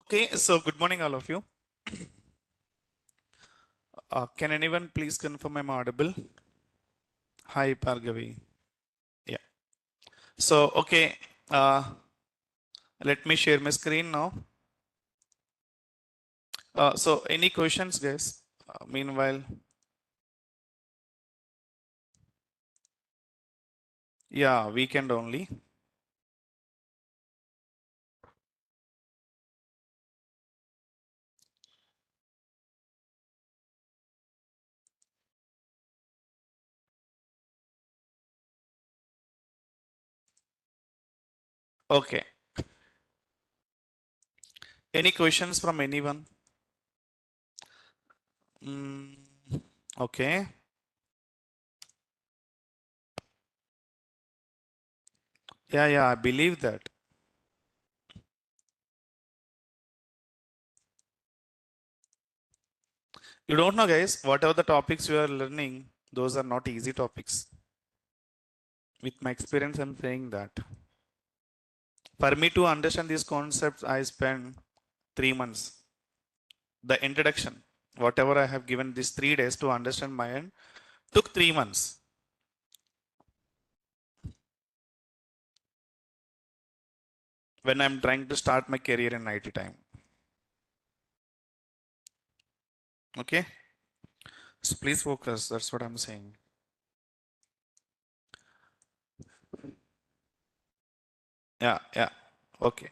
Okay, so good morning, all of you. Can anyone please confirm I'm audible? Hi, Bhargavi. Yeah. So, okay, uh, let me share my screen now. So, any questions, guys? Meanwhile, yeah, weekend only. Okay. Any questions from anyone? Mm, okay. Yeah, I believe that. You don't know, guys, whatever the topics you are learning, those are not easy topics. With my experience, I'm saying that. For me to understand these concepts, I spent 3 months. The introduction, whatever I have given these 3 days to understand my end, took 3 months. When I'm trying to start my career in IT time. Okay. So please focus. That's what I'm saying. Yeah. Okay.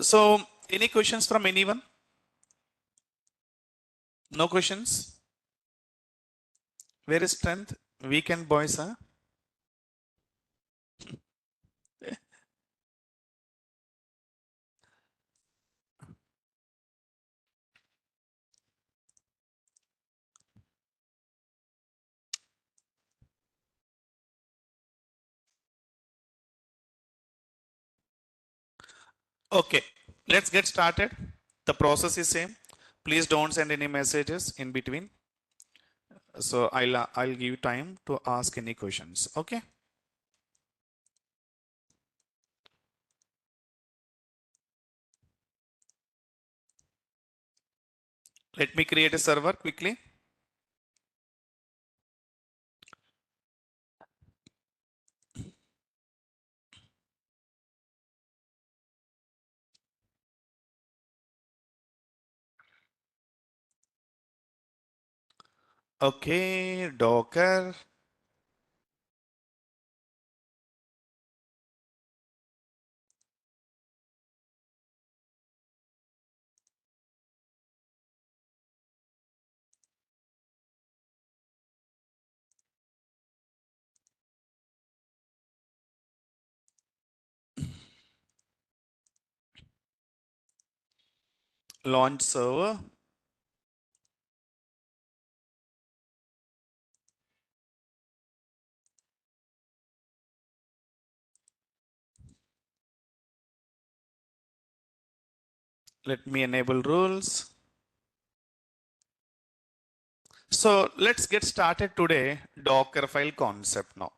So any questions from anyone? No questions? Where is strength? Weekend boys, huh? Okay. Let's get started. The process is same. Please don't send any messages in between. So I'll give you time to ask any questions. Okay. Let me create a server quickly. Okay, Docker. Launch server. Let me enable rules. So let's get started today. Docker file concept now.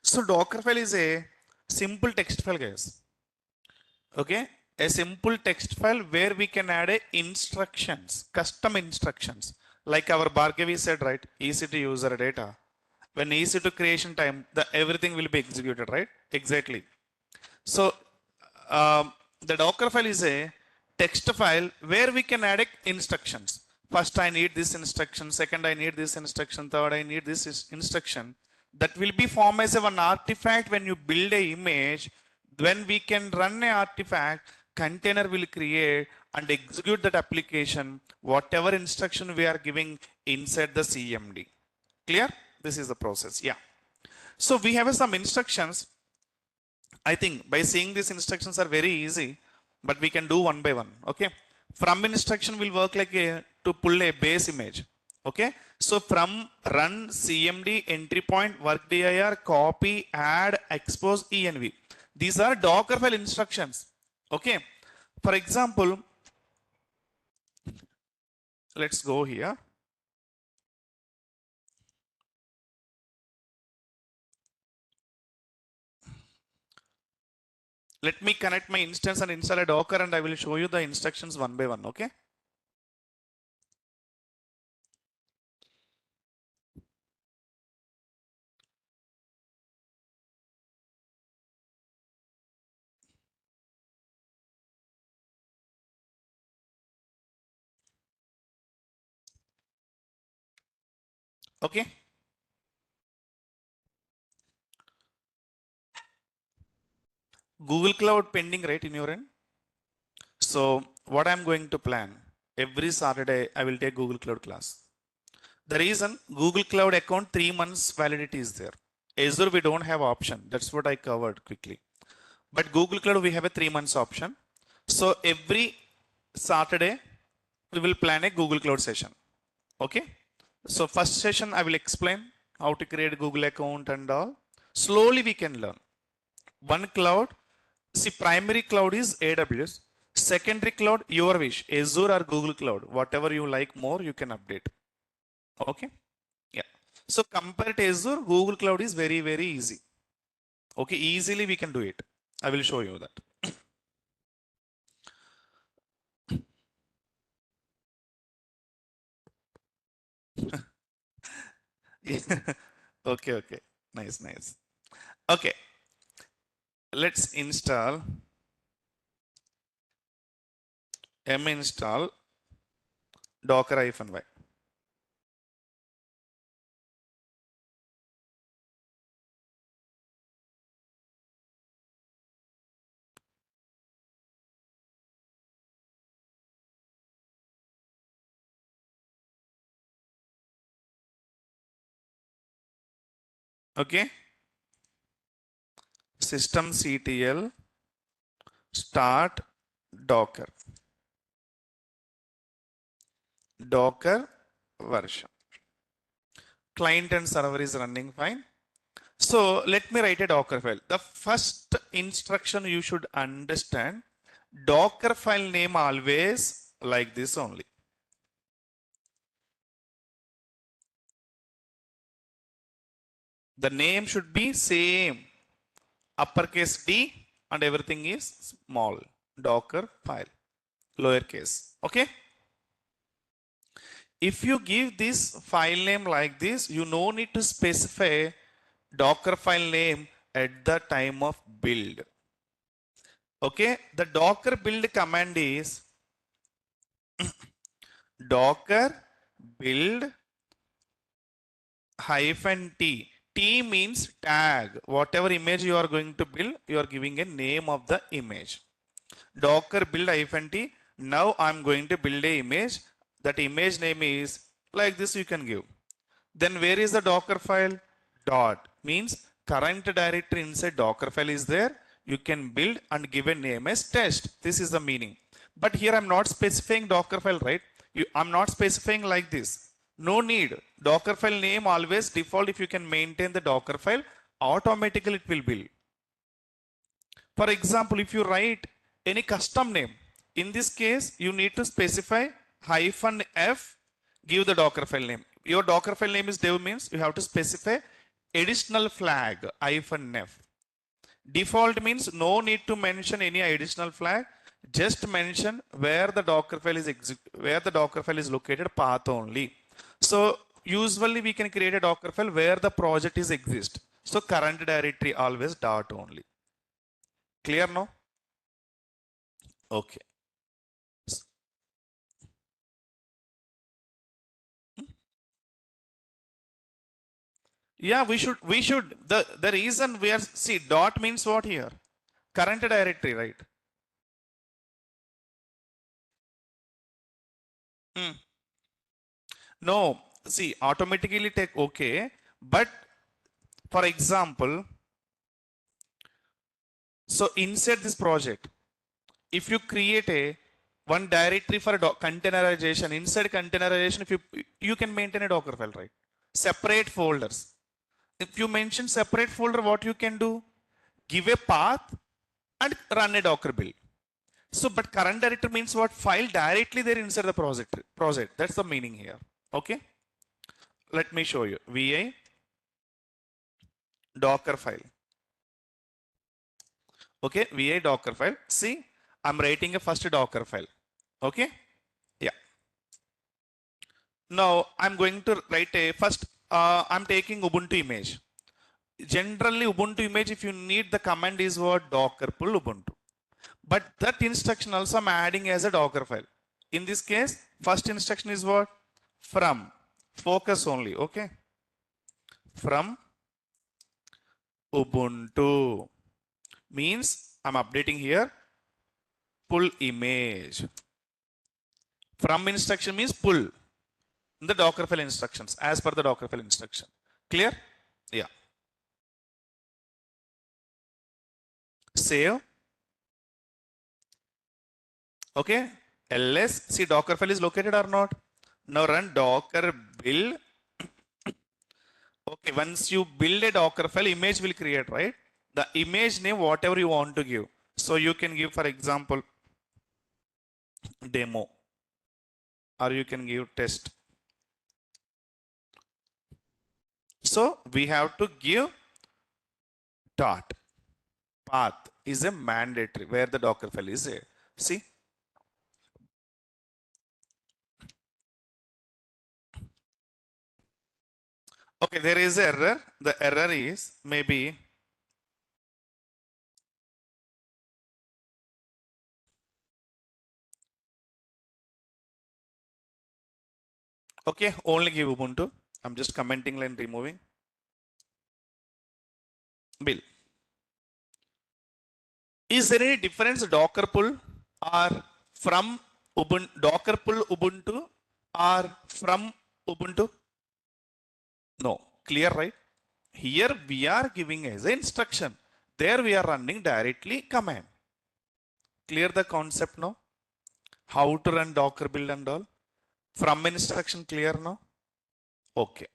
So Docker file is a simple text file, guys. Okay, a simple text file where we can add a instructions, custom instructions. Like our Bhargavi said, right? EC2 user data. When EC2 creation time, the everything will be executed, right? Exactly. So the Docker file is a text file where we can add instructions. First, I need this instruction. Second, I need this instruction. Third, I need this instruction. That will be formed as an artifact when you build a image. When we can run a artifact, container will create and execute that application, whatever instruction we are giving inside the CMD. Clear? This is the process. Yeah. So we have some instructions. I think by seeing these instructions are very easy, but we can do one by one. Okay. From instruction will work like to pull a base image. Okay, so from run cmd entry point work dir copy add expose env, these are docker file instructions. Okay, for example, let's go here. Let me connect my instance and install a docker, and I will show you the instructions one by one. Okay, okay. Google Cloud pending, right, in your end? So what I'm going to plan, every Saturday I will take Google Cloud class. The reason, Google Cloud account 3 months validity is there. Azure we don't have option. That's what I covered quickly. But Google Cloud we have a 3 months option. So every Saturday we will plan a Google Cloud session. Okay. So first session I will explain how to create a Google account and all. Slowly we can learn. One cloud. See, primary cloud is AWS. Secondary cloud, your wish, Azure or Google Cloud, whatever you like more, you can update. Okay. Yeah. So compare to Azure, Google Cloud is very, very easy. Okay. Easily we can do it. I will show you that. Okay. Okay. Nice. Nice. Okay. Let's install install docker-y. Okay. Systemctl start docker version. Client and server is running fine. So let me write a Docker file. The first instruction you should understand, Docker file name always like this only. The name should be same, uppercase D and everything is small. Docker file, lowercase. Okay. If you give this file name like this, you no need to specify Docker file name at the time of build. Okay. The Docker build command is Docker build -t. T means tag. Whatever image you are going to build, you are giving a name of the image. Docker build -t. Now I'm going to build a image. That image name is like this, you can give. Then where is the Docker file? Dot means current directory inside Docker file is there. You can build and give a name as test. This is the meaning. But here I'm not specifying Docker file, right? I'm not specifying like this. No need. Docker file name always default. If you can maintain the Docker file, automatically it will build. For example, if you write any custom name, in this case, you need to specify -f, give the Docker file name. Your Docker file name is dev means you have to specify additional flag -f. Default means no need to mention any additional flag. Just mention where the Docker file is located, path only. So usually we can create a Docker file where the project is exist. So current directory always dot only. Clear now? Okay. Yeah, we should the reason we are, see, dot means what here? Current directory, right? Hmm. No, see, automatically take okay, but for example, so inside this project, if you create a one directory for containerization. Inside containerization, if you can maintain a Docker file, right? Separate folders. If you mention separate folder, what you can do? Give a path and run a Docker build. So, but current directory means what? File directly there inside the project. That's the meaning here. Okay. Let me show you. VI Docker file. Okay, VI Docker file. See, I'm writing a first Docker file. Okay. Yeah. Now I'm going to write a first. I'm taking Ubuntu image. Generally, Ubuntu image, if you need, the command is what? Docker pull Ubuntu. But that instruction also I'm adding as a Docker file. In this case, first instruction is what? From. Focus only. Okay. From Ubuntu means I'm updating here. Pull image. From instruction means pull the Docker file instructions as per the Docker file instruction. Clear? Yeah. Save. Okay. ls. See, Docker file is located or not? Now run Docker build. Okay. Once you build a Docker file, image will create, right? The image name, whatever you want to give. So you can give, for example, demo, or you can give test. So we have to give dot. Path is a mandatory where the Docker file is there. See. Okay, there is an error. The error is maybe okay, only give Ubuntu. I'm just commenting line removing. Bill. Is there any difference Docker pull or from Ubuntu, Docker pull Ubuntu or from Ubuntu? No, clear, right? Here we are giving as an instruction. There we are running directly command. Clear the concept now? How to run Docker build and all? From instruction clear now? Okay.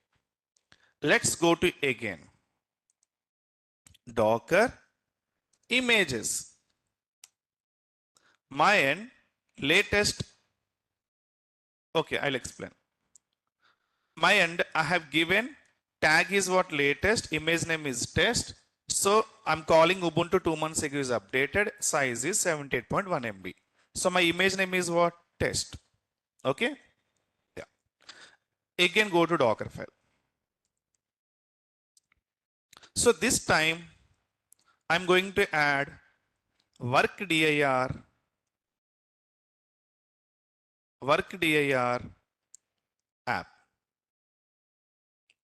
Let's go to again. Docker images. My end latest. Okay, I'll explain. My end, I have given tag is what? Latest, image name is test. So I'm calling Ubuntu 2 months ago is updated, size is 78.1 MB. So my image name is what? Test. Okay. Yeah. Again go to Docker file. So this time I'm going to add workdir app.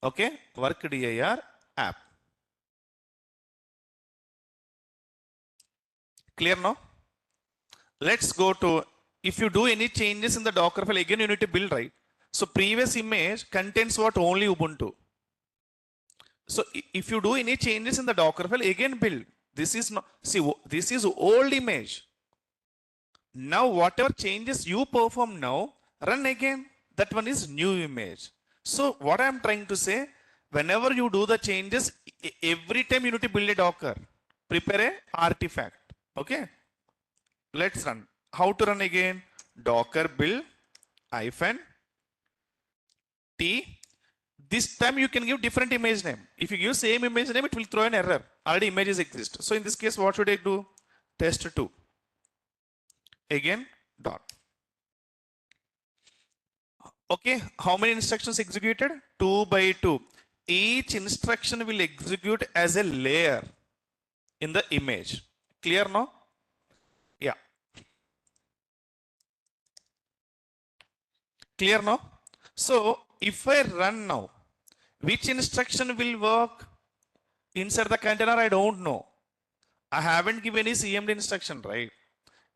Okay, workdir app. Clear now? Let's go to, if you do any changes in the Docker file, again you need to build, right? So previous image contains what? Only Ubuntu. So if you do any changes in the Docker file, again build. This is not, see, this is old image. Now whatever changes you perform now, run again. That one is new image. So what I'm trying to say, whenever you do the changes, every time you need to build a Docker. Prepare a artifact. Okay. Let's run. How to run again? Docker build -t. This time you can give different image name. If you give same image name, it will throw an error. Already images exist. So in this case, what should I do? Test2. Again, dot. Okay, how many instructions executed? 2 by 2. Each instruction will execute as a layer in the image. Clear now? Yeah. Clear now? So if I run now, which instruction will work inside the container? I don't know. I haven't given any CMD instruction, right?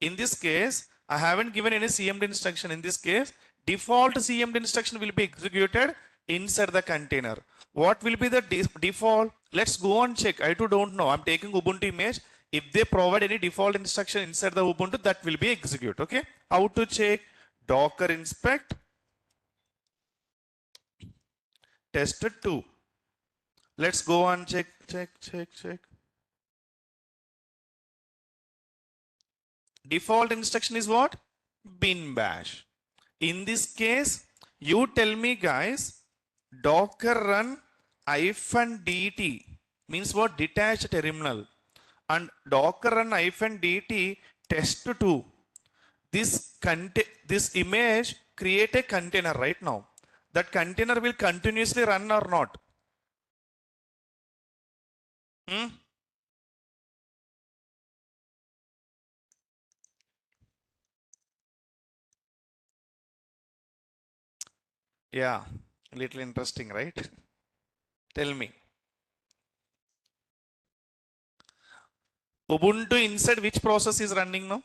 In this case, I haven't given any CMD instruction. In this case, default CMD instruction will be executed inside the container. What will be the default? Let's go and check. I too don't know. I'm taking Ubuntu image. If they provide any default instruction inside the Ubuntu, that will be execute. Okay. How to check? Docker inspect test2. Let's go and check. Default instruction is what? Bin bash. In this case, you tell me guys, Docker run -dt means what? Detached terminal. And Docker run -dt test2. This image create a container right now. That container will continuously run or not? Yeah, little interesting, right? Tell me. Ubuntu inside which process is running now?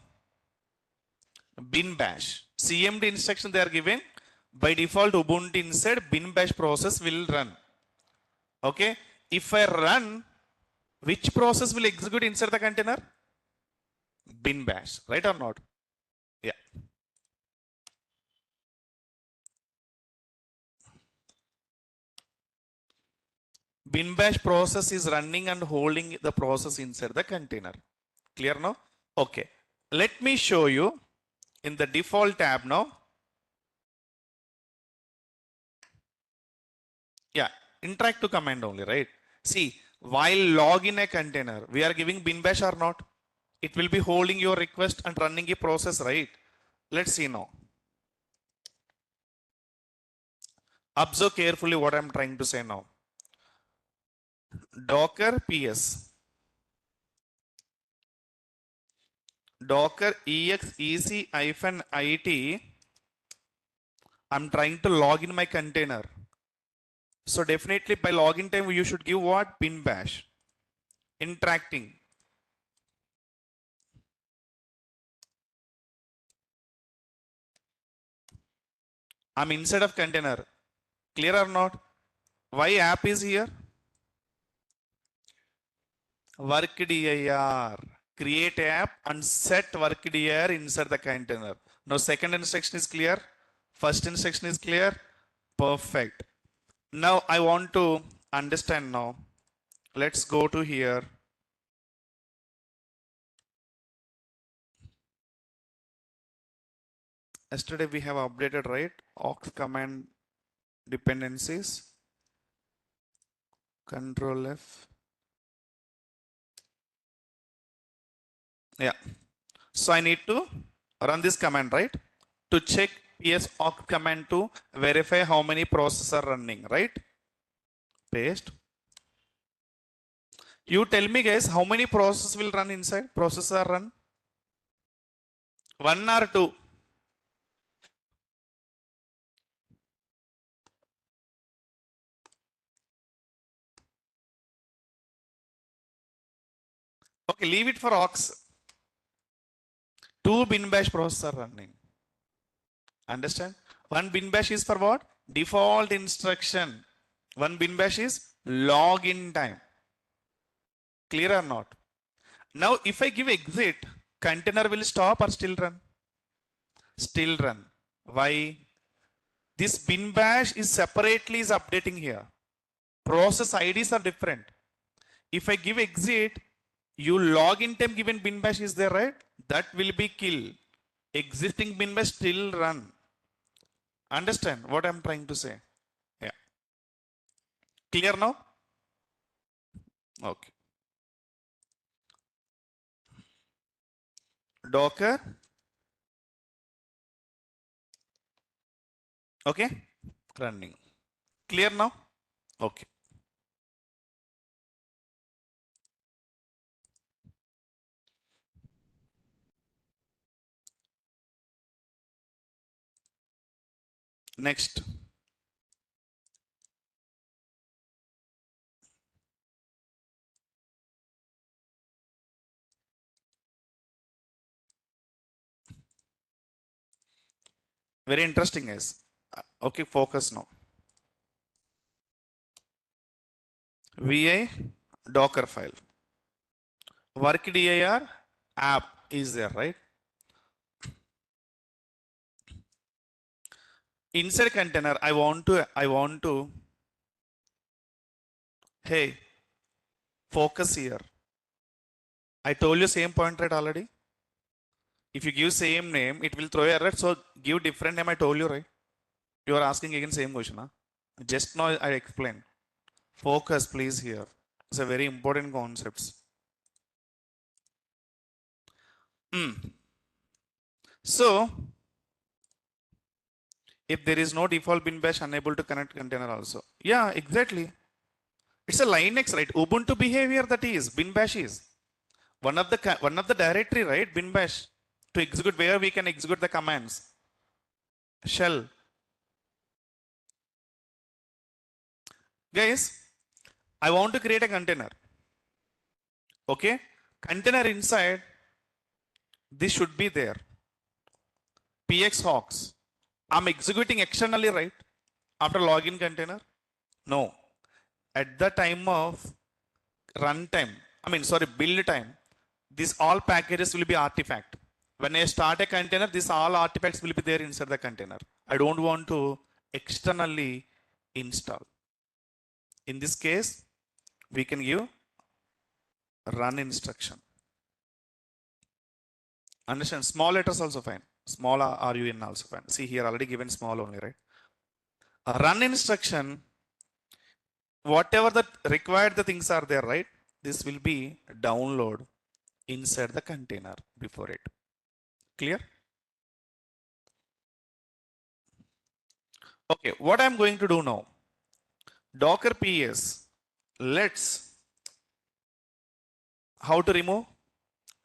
Bin bash. CMD instruction they are given. By default, Ubuntu inside bin bash process will run. Okay. If I run, which process will execute inside the container? Bin bash, right or not? Yeah. Bin bash process is running and holding the process inside the container. Clear now? Okay. Let me show you in the default tab now. Yeah, interactive command only, right? See, while log in a container, we are giving bin bash or not? It will be holding your request and running a process, right? Let's see now. Observe carefully what I'm trying to say now. Docker ps. Docker exec-it. I'm trying to log in my container. So definitely by login time, you should give what? Bin bash. Interacting. I'm inside of container. Clear or not? Why app is here? Workdir. Create app and set workdir inside the container. Now second instruction is clear. First instruction is clear. Perfect. Now I want to understand now. Let's go to here. Yesterday we have updated, right? Aux command dependencies. Control F. Yeah. So I need to run this command, right? To check ps awk command to verify how many processes are running, right? Paste. You tell me guys, how many processes will run inside? Processes are run? 1 or 2? Okay, leave it for aux. 2 bin bash processes are running. Understand? 1 bin bash is for what? Default instruction. 1 bin bash is login time. Clear or not? Now, if I give exit, container will stop or still run? Still run. Why? This bin bash is separately is updating here. Process IDs are different. If I give exit, you login time given bin bash is there, right? That will be kill. Existing bin bash still run. Understand what I'm trying to say? Yeah. Clear now? Okay. Docker. Okay. Running. Clear now? Okay. Next. Very interesting guys. Okay, focus now. VI Docker file. workdir app is there, right? Inside container, I want to, hey, focus here. I told you same point, right, already. If you give same name, it will throw error. So give different name, I told you, right? You are asking again same question, huh? Just now I explained. Focus, please, here. It's a very important concept. So, if there is no default bin bash, unable to connect container also. Yeah, exactly. It's a Linux, right? Ubuntu behavior that is, bin bash is. One of the directory, right? Bin bash to execute where we can execute the commands. Shell. Guys, I want to create a container. Okay? Container inside, this should be there. pxhawks. I'm executing externally, right? After login container? No. At the time of runtime, build time, these all packages will be artifact. When I start a container, these all artifacts will be there inside the container. I don't want to externally install. In this case, we can give run instruction. Understand? Small letters also fine. Small RUN also fine. See here already given small only, right? A run instruction, whatever the required the things are there, right? This will be download inside the container before it. Clear? Okay, what I'm going to do now? Docker PS. Let's how to remove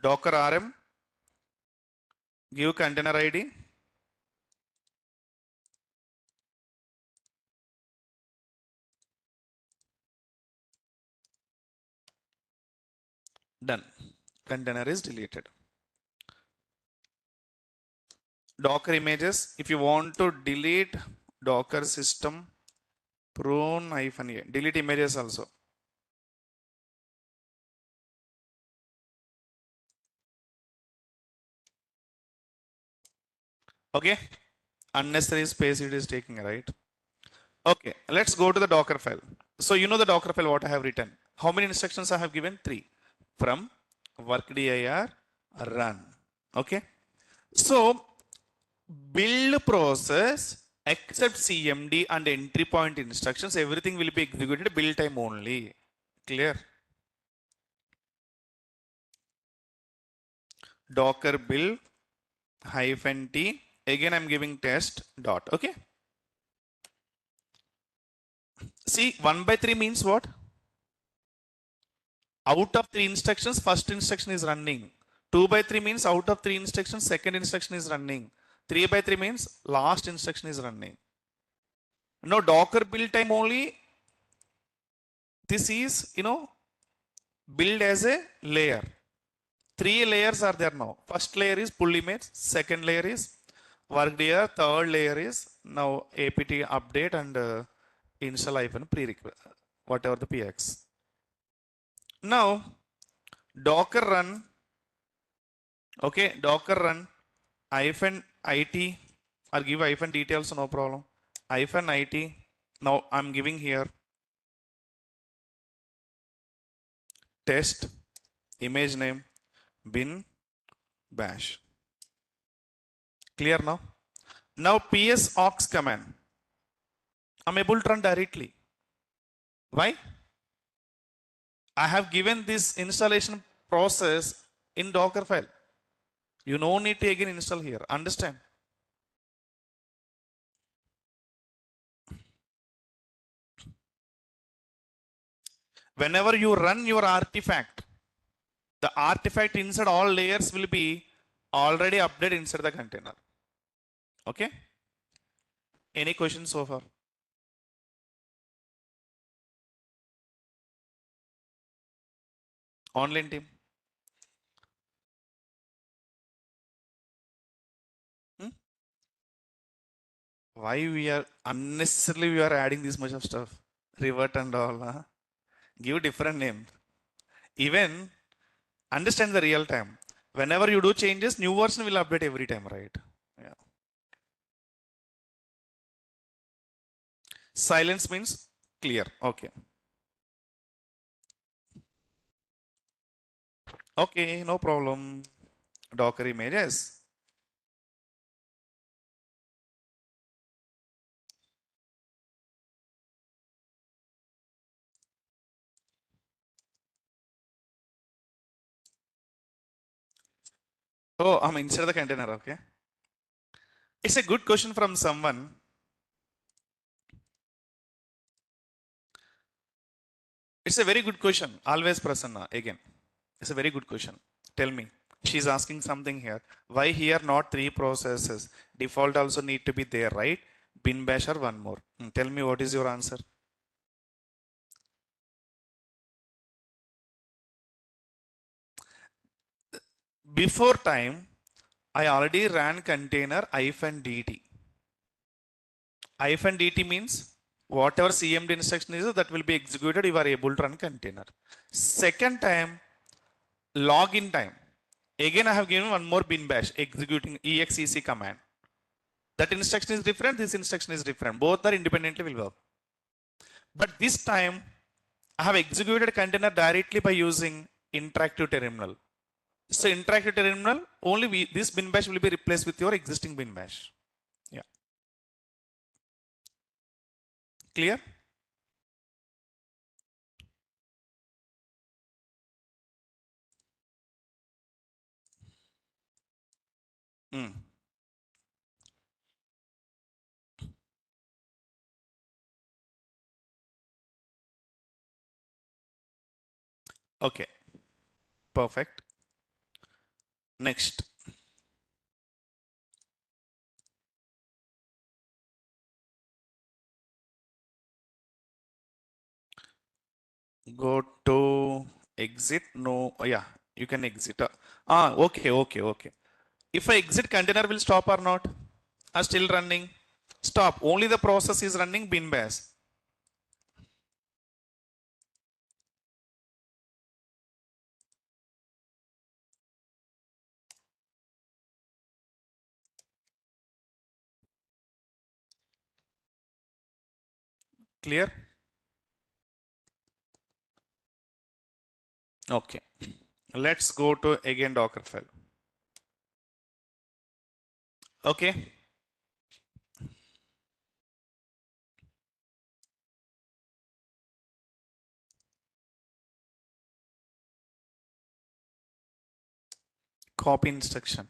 Docker RM. Give container ID. Done. Container is deleted. Docker images. If you want to delete Docker system prone -a, delete images also. Okay. Unnecessary space it is taking, right? Okay. Let's go to the Docker file. So you know the Docker file what I have written. How many instructions I have given? 3. From workdir run. Okay. So build process except CMD and entry point instructions, everything will be executed build time only. Clear? Docker build -t. Again, I'm giving test dot. Okay. See, 1/3 means what? Out of 3 instructions, first instruction is running. 2/3 means out of 3 instructions, second instruction is running. 3/3 means last instruction is running. No, Docker build time only. This is, build as a layer. 3 layers are there now. First layer is pull image. Second layer is workdir. Third layer is now apt update and install prerequisite, whatever the px. Now Docker run. Okay, Docker run -it or give -details, no problem. -it. Now I'm giving here test image name bin bash. Clear now? Now ps aux command. I'm able to run directly. Why? I have given this installation process in Docker file. You no need to again install here. Understand? Whenever you run your artifact, the artifact inside all layers will be already updated inside the container. Okay? Any questions so far? Online team? Hmm? Why we are unnecessarily we are adding this much of stuff? Revert and all. Huh? Give different name. Even Understand the real time. Whenever you do changes, new version will update every time, right? Yeah. Silence means clear. Okay. Okay, no problem. Docker images. Oh, I'm inside the container. Okay. It's a good question from someone. It's a very good question. Always Prasanna again. It's a very good question. Tell me. She's asking something here. Why here not three processes? Default also need to be there, right? Bin bash or one more. Tell me what is your answer? Before time, I already ran container -dt. -dt means whatever CMD instruction is that will be executed, you are able to run container. Second time, login time. Again, I have given one more bin bash executing exec command. That instruction is different, this instruction is different. Both are independently will work. But this time, I have executed container directly by using interactive terminal. So interactive terminal, only this bin bash will be replaced with your existing bin bash. Yeah. Clear? Mm. Okay. Perfect. Next. Go to exit. No. Oh, yeah. You can exit. Okay. Okay. Okay. If I exit, container will stop or not? Are still running? Stop. Only the process is running bin bash. Clear? Okay. Let's go to again Docker file. Okay. Copy instruction.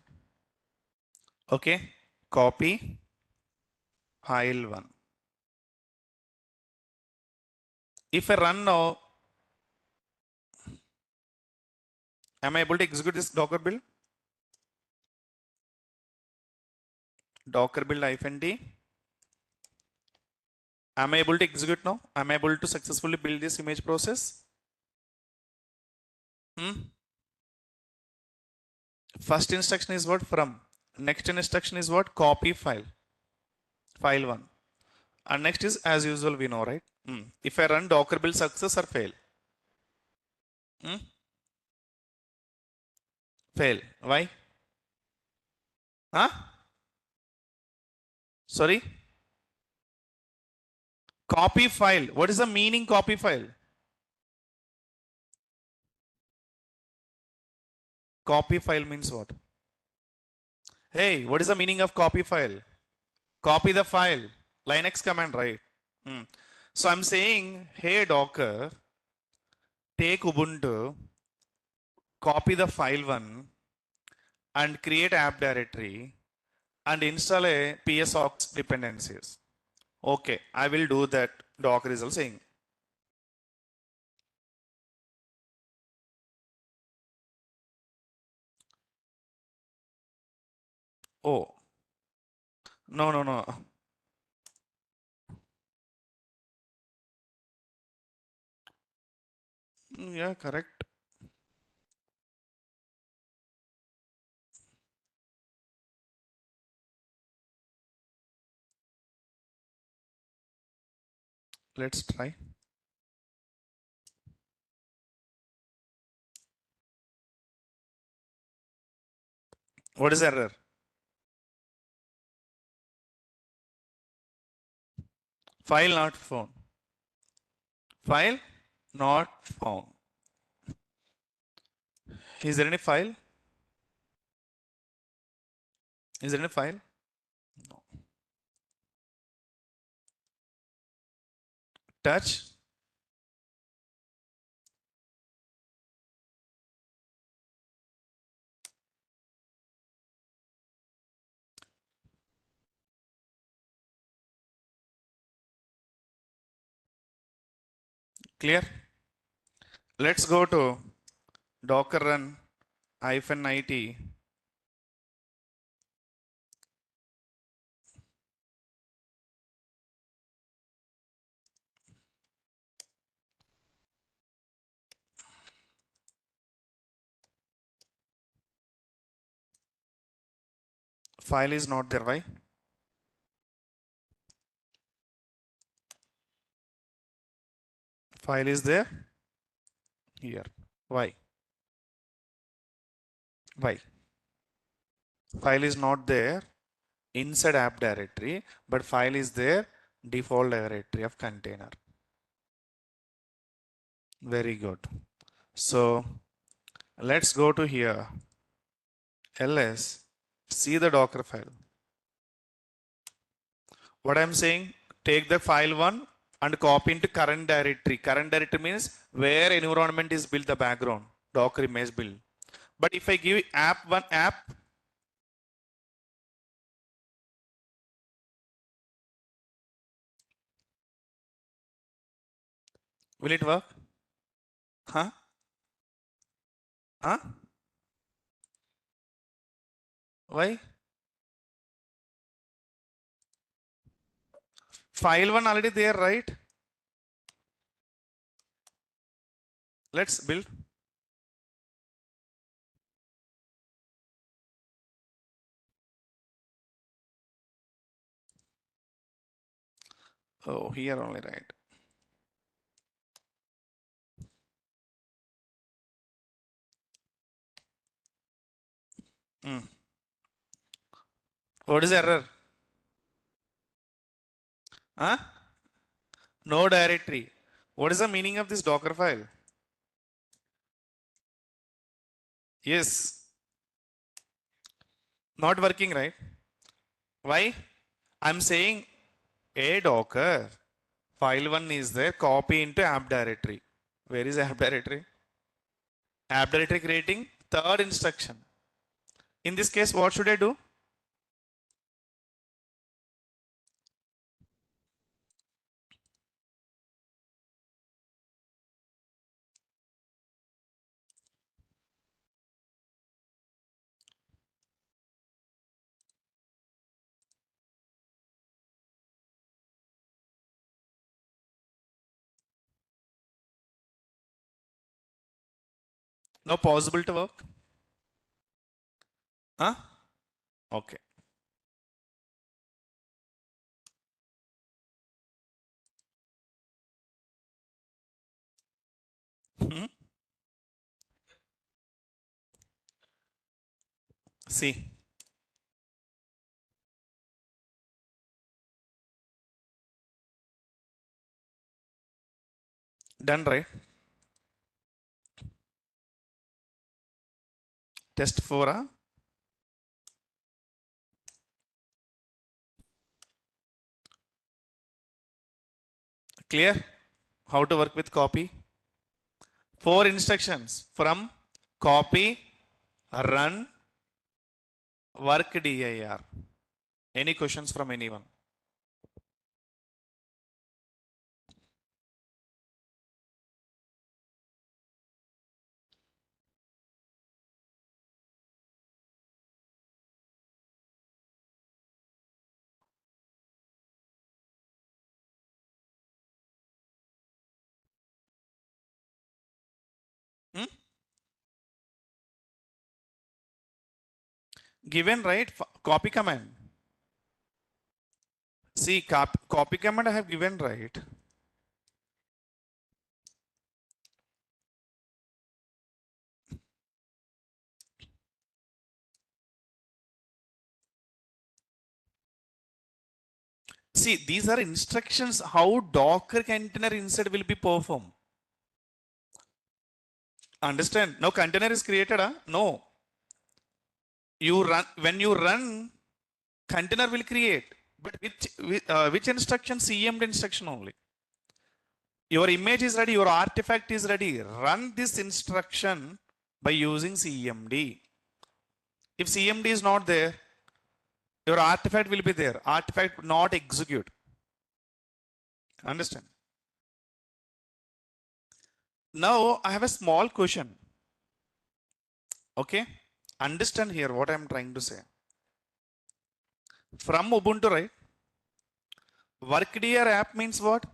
Okay. Copy file one. If I run now, am I able to execute this Docker build? Docker build -d. Am I able to execute now? Am I able to successfully build this image process? First instruction is what? From. Next instruction is what? Copy file one. And next is as usual we know, right? If I run Docker build, success or fail? Fail. Why? Huh? Sorry? Copy file. What is the meaning copy file? Copy file means what? Hey, what is the meaning of copy file? Copy the file. Linux command, right? So I'm saying, hey Docker, take Ubuntu, copy the file one, and create app directory and install a PSOX dependencies. Okay, I will do that. Docker is also saying. Oh, no, no, no. Yeah, correct. Let's try. What is error? File not found. File not found. Is there any file? Is there any file? No. Touch. Clear? Let's go to Docker run -it. File is not there. Why? File is there here. Why? Why? File is not there inside app directory, but file is there default directory of container. Very good. So let's go to here. ls, see the Docker file. What I'm saying, take the file one and copy into current directory. Current directory means where environment is built, the background, Docker image build. But if I give app one app, will it work? Huh? Huh? Why? File one already there, right? Let's build. Oh, here only, right? Hmm. What is error? Huh? No directory. What is the meaning of this Docker file? Yes. Not working, right? Why? I'm saying a Docker file one is there, copy into app directory. Where is app directory? App directory creating third instruction. In this case, what should I do? No possible to work? Huh? Okay. Hmm. See. Done, right? Test 4. Huh? Clear? How to work with copy? 4 instructions from copy, run, work dir. Any questions from anyone? Hmm? Given, right? Copy command. See, copy command I have given, right? See, these are instructions how Docker container inside will be performed. Understand? Now container is created, huh? No. You run, when you run, container will create. But which instruction? CMD instruction only. Your image is ready, your artifact is ready. Run this instruction by using CMD. If CMD is not there, your artifact will be there. Artifact not execute. Understand? Now I have a small question. Okay? Understand here what I am trying to say. From Ubuntu, right? Workdir app means what?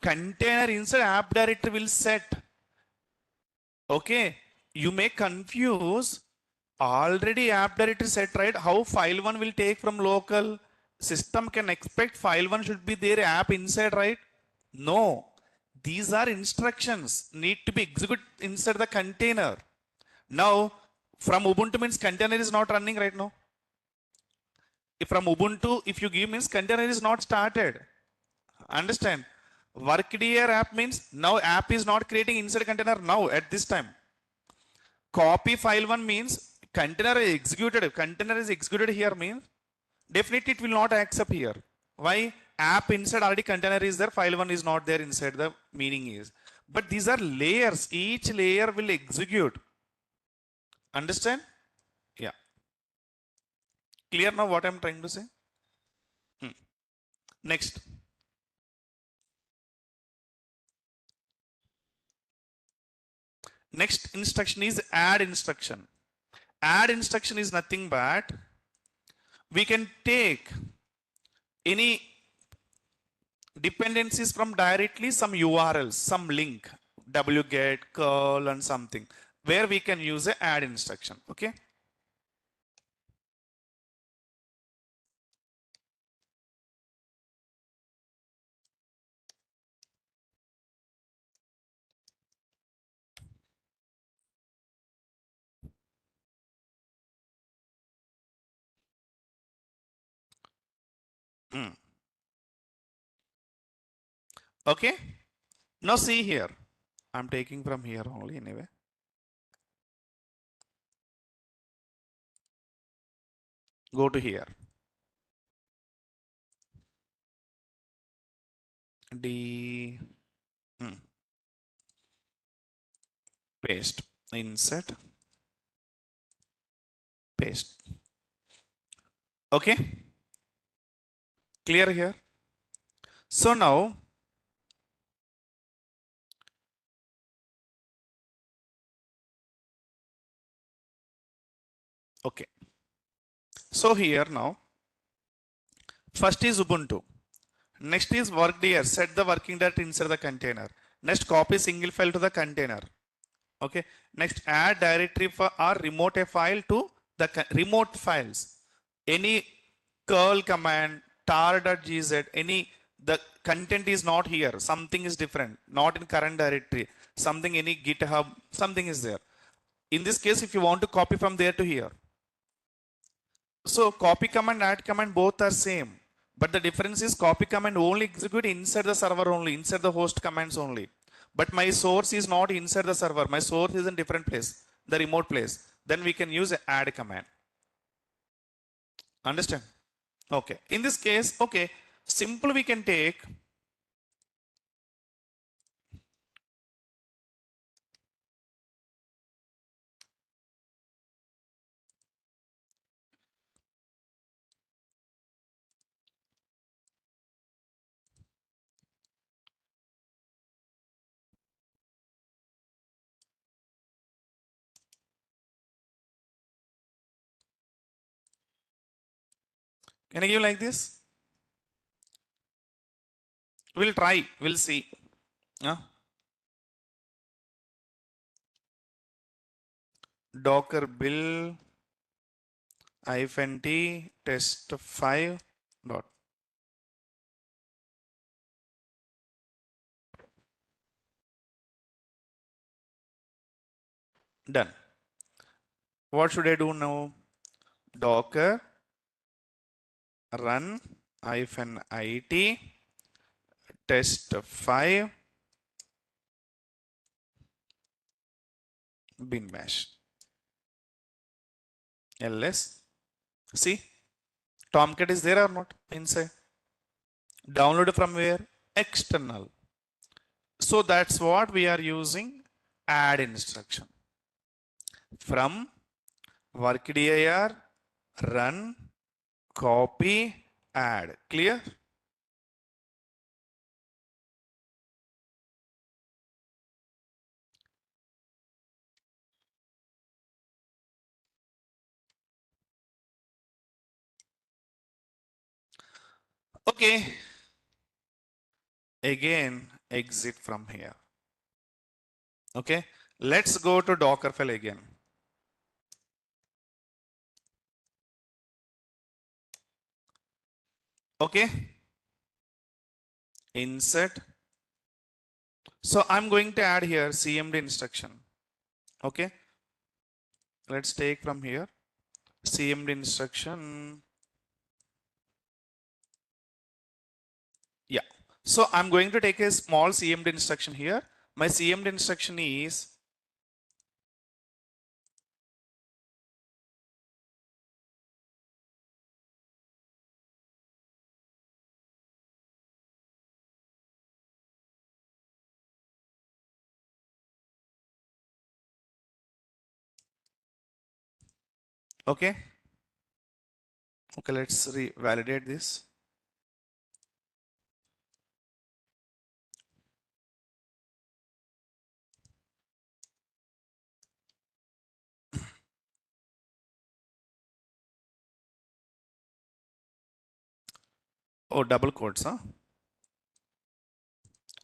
Container inside app directory will set. Okay? You may confuse already app directory set, right? How file one will take from local system can expect file one should be there app inside, right? No. These are instructions need to be executed inside the container. Now, from Ubuntu means container is not running right now. If from Ubuntu, if you give means container is not started. Understand? Workdir app means now app is not creating inside container now at this time. Copy file one means container is executed. If container is executed here means definitely it will not accept here. Why? App inside already container is there, file one is not there inside, the meaning is. But these are layers. Each layer will execute. Understand? Yeah. Clear now what I'm trying to say? Next. Next instruction is add instruction. Add instruction is nothing but we can take any dependencies from directly some URLs, some link, wget, curl and something, where we can use a add instruction. Okay. Okay. Now see here. I'm taking from here only anyway. Go to here. Paste, insert, paste. Okay. Clear here? So now, okay. So here now, first is Ubuntu. Next is workdir, set the working directory inside the container. Next, copy single file to the container. Okay. Next, add directory for or remote a file to the remote files. Any curl command, tar.gz, any the content is not here. Something is different, not in current directory. Something any GitHub, something is there. In this case, if you want to copy from there to here. So copy command, add command, both are same. But the difference is copy command only execute inside the server only, inside the host commands only. But my source is not inside the server. My source is in different place, the remote place. Then we can use add command. Understand? Okay. In this case, okay, simple we can take. Can I give like this? We'll try. We'll see. Docker build -t test 5 dot. Done. What should I do now? Docker run -it test 5 bin bash ls. See, Tomcat is there or not inside? Download from where? External. So that's what we are using add instruction. From workdir run copy add. Clear? Okay. Again, exit from here. Okay. Let's go to Dockerfile again. Okay. Insert. So I'm going to add here CMD instruction. Okay. Let's take from here CMD instruction. Yeah. So I'm going to take a small CMD instruction here. My CMD instruction is okay. Okay, let's validate this. Oh, double quotes, huh?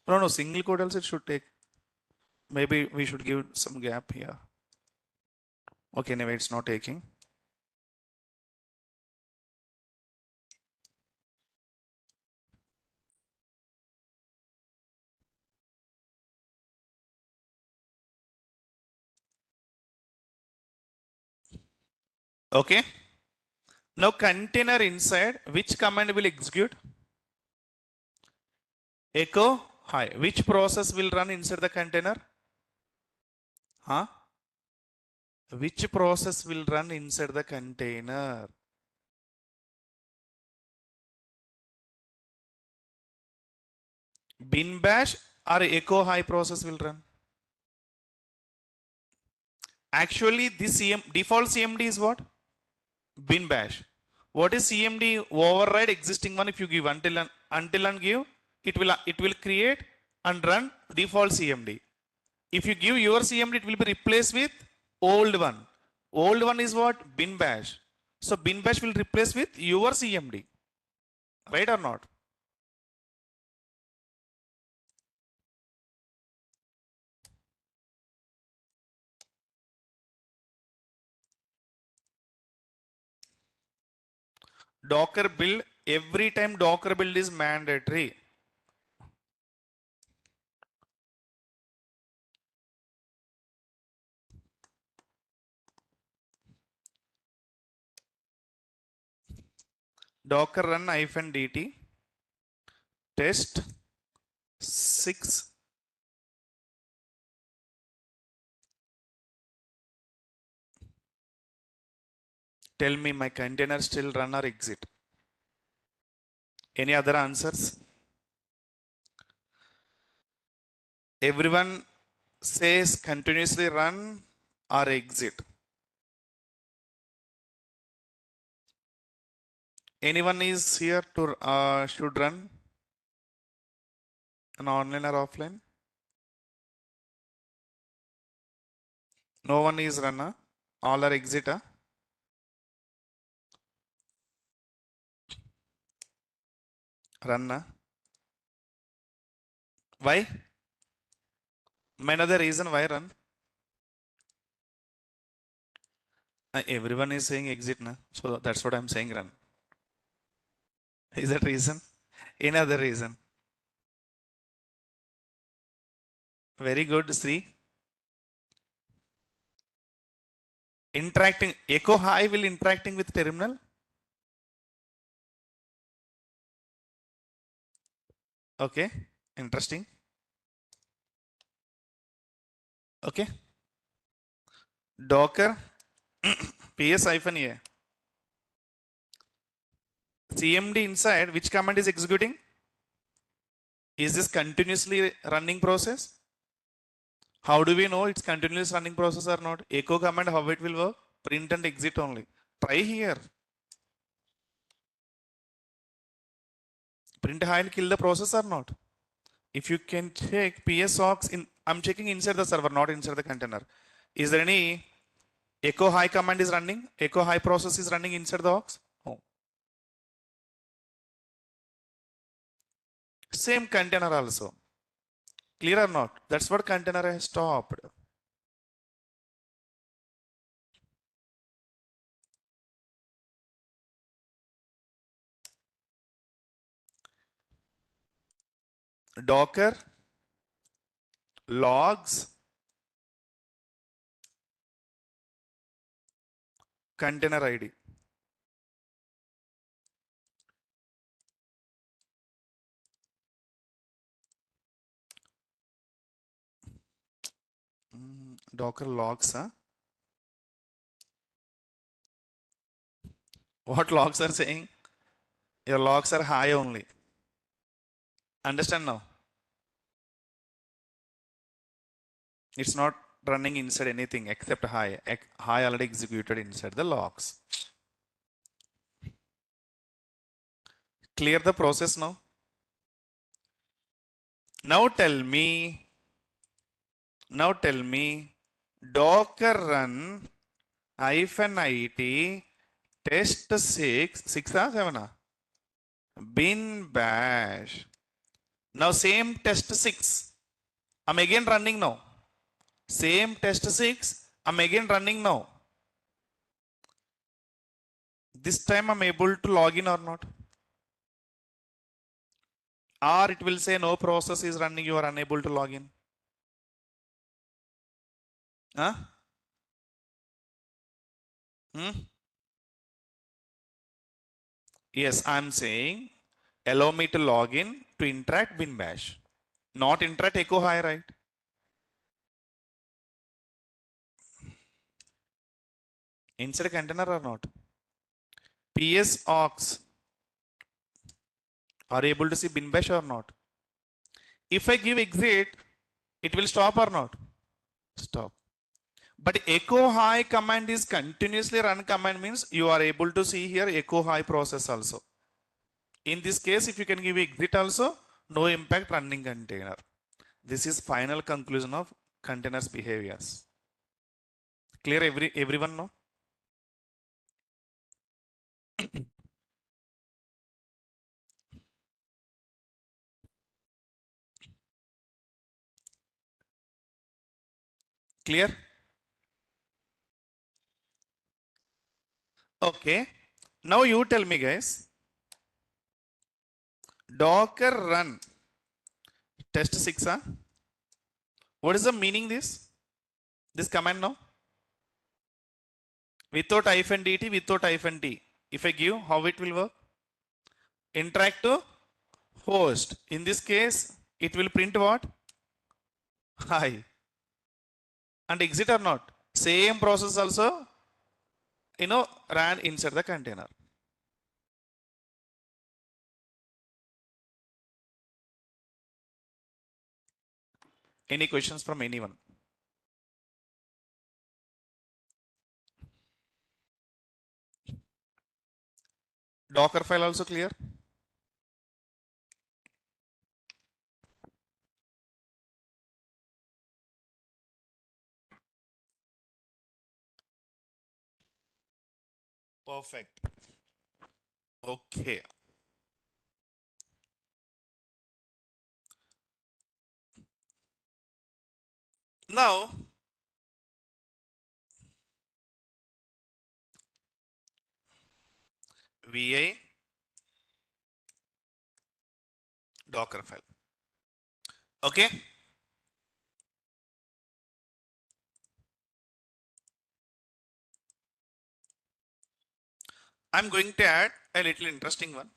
No, single quote also it should take. Maybe we should give some gap here. Okay, anyway, it's not taking. Okay. Now container inside, which command will execute? Echo hi. Which process will run inside the container? Huh? Which process will run inside the container? Bin bash or echo hi process will run? Actually, this default CMD is what? Bin bash. What is CMD? Override existing one. If you give until and give, it will create and run default CMD. If you give your CMD, it will be replaced with old one. Old one is what? Bin bash. So bin bash will replace with your CMD. Right or not? Docker build, every time Docker build is mandatory. Docker run -dt test 6. Tell me my container still run or exit. Any other answers? Everyone says continuously run or exit. Anyone is here to should run an online or offline? No one is runner. All are exiter. Runner. Why? Another reason why run? Everyone is saying exit na. So that's what I'm saying run. Is that reason? Any other reason? Very good, Sri. Interacting, echo high will interacting with terminal. Okay, interesting. Okay, Docker ps-a cmd inside which command is executing? Is this continuously running process? How do we know it's continuous running process or not? Echo command, how it will work? Print and exit only. Try here. Print high and kill the process or not? If you can check psaux in, I'm checking inside the server, not inside the container. Is there any echo high command is running? Echo high process is running inside the aux? Oh. Same container also. Clear or not? That's what container has stopped. Docker logs container ID. Docker logs, huh? What logs are saying? Your logs are high only. Understand now? It's not running inside anything except high. High already executed inside the logs. Clear the process now? Now tell me, Docker run -it test 6 or 7 bin bash. Now same test 6. I'm again running now. Same test 6. I'm again running now. This time I'm able to log in or not? Or it will say no process is running, you are unable to log in. Huh? Yes, I'm saying allow me to log in to interact bin bash. Not interact echo high, right? Inside a container or not? PS aux are able to see bin bash or not? If I give exit, it will stop or not? Stop. But echo high command is continuously run command means you are able to see here echo high process also. In this case, if you can give exit also, no impact running container. This is final conclusion of containers behaviors. Clear everyone now? Clear? Okay. Now you tell me guys. Docker run test 6. Huh? What is the meaning this command now? Without -dt, without -t. If I give, how it will work? Interact to host. In this case, it will print what? Hi. And exit or not? Same process also, ran inside the container. Any questions from anyone? Docker file also clear? Perfect. Okay. Now, VA Docker file. Okay. I'm going to add a little interesting one.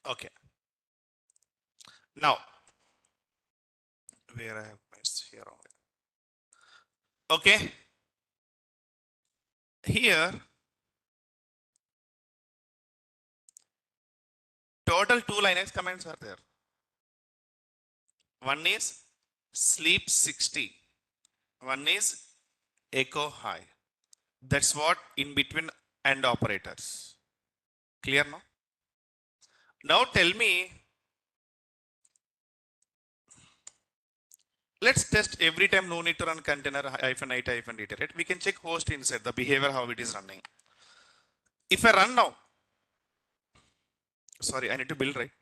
Okay. Now, where I have missed here only. Okay. Here, total 2 Linux commands are there. One is sleep 60. One is echo high. That's what in between and operators. Clear now? Now tell me, let's test every time no need to run container -it -dt, right? We can check host inside the behavior, how it is running. If I run now, sorry, I need to build, right?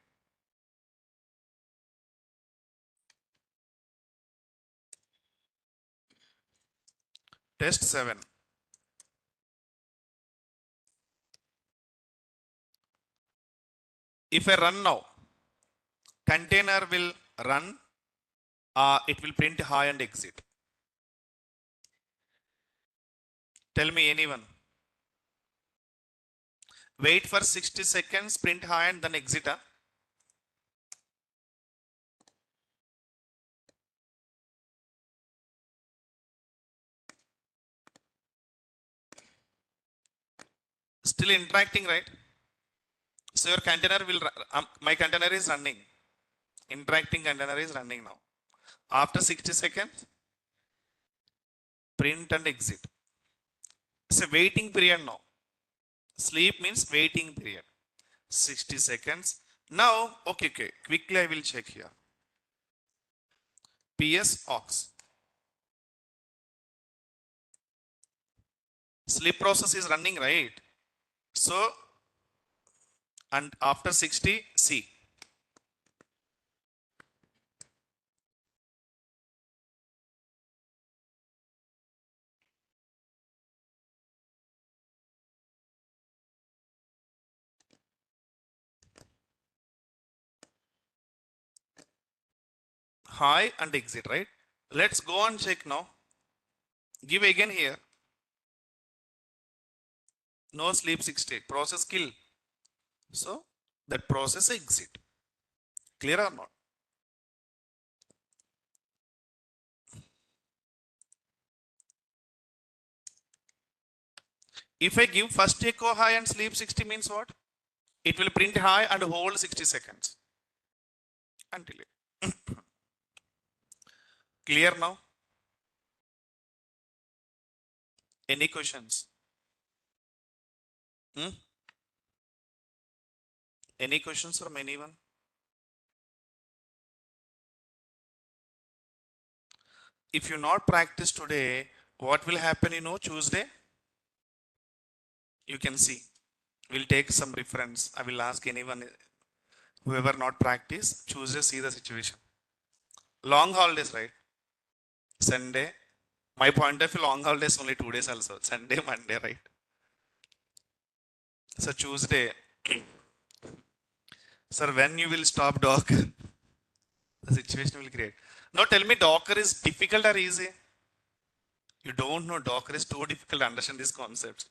Test 7. If I run now, container will run, it will print high and exit. Tell me anyone. Wait for 60 seconds, print high and then exit. Still interacting, right? So your container will, my container is running. Interacting container is running now. After 60 seconds, print and exit. It's a waiting period now. Sleep means waiting period. 60 seconds. Now, okay, quickly I will check here. PS aux. Sleep process is running, right? So, and after 60, C. High and exit, right? Let's go and check now. Give again here. No sleep 60. Process kill. So, that process exit. Clear or not? If I give first echo high and sleep 60 means what? It will print high and hold 60 seconds. Until it. Clear now? Any questions? Hmm? Any questions from anyone? If you not practice today, what will happen, Tuesday? You can see. We'll take some reference. I will ask anyone, whoever not practice, Tuesday see the situation. Long holidays, right? Sunday. My point of view, long holidays only 2 days also. Sunday, Monday, right? So Tuesday. Sir, when you will stop Docker? The situation will create. Now tell me, Docker is difficult or easy? You don't know Docker is too difficult to understand these concepts.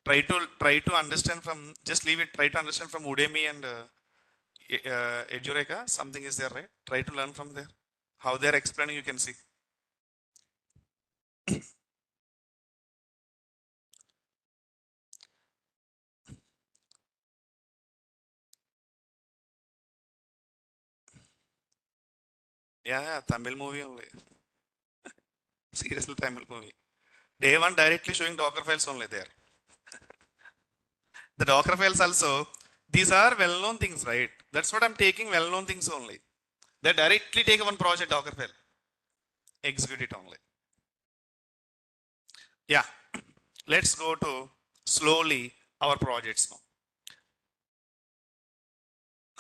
Try to understand from, just leave it. Try to understand from Udemy and Edureka. Something is there, right? Try to learn from there. How they are explaining, you can see. Yeah, Tamil movie only. Seriously, Tamil movie. Day one directly showing Docker files only there. The Docker files also, these are well-known things, right? That's what I'm taking, well-known things only. They directly take one project Docker file, execute it only. Yeah, let's go to slowly our projects now.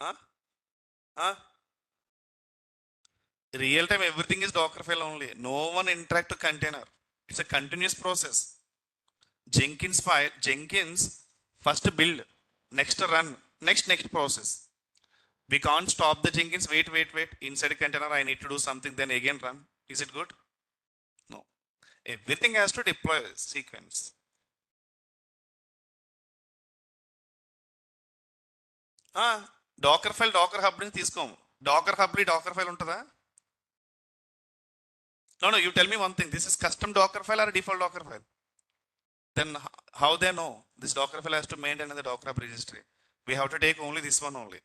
Huh? Huh? Real time, everything is Docker file only. No one interact to container. It's a continuous process. Jenkins file, Jenkins first build, next run, next process. We can't stop the Jenkins. Wait. Inside a container, I need to do something. Then again run. Is it good? No. Everything has to deploy sequence. Docker file Docker Hub నుంచి తీసుకోము. Docker Hub Docker file ఉంటుందా? No, you tell me one thing. This is custom Docker file or default Docker file? Then how they know this Docker file has to maintain in the Docker Hub registry? We have to take only this one only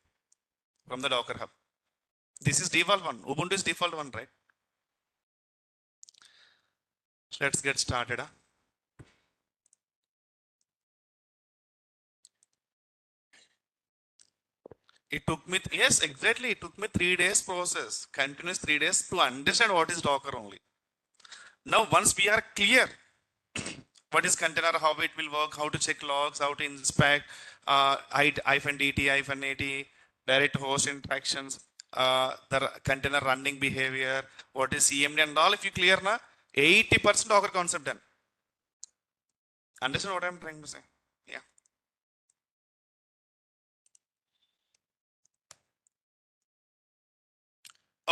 from the Docker Hub. This is default one. Ubuntu is default one, right? Let's get started. It took me, yes, exactly. It took me 3 days process, continuous 3 days to understand what is Docker only. Now, once we are clear what is container, how it will work, how to check logs, how to inspect -dt, -at, direct host interactions, the container running behavior, what is CMD and all, if you clear na, 80% Docker concept done. Understand what I'm trying to say? Yeah.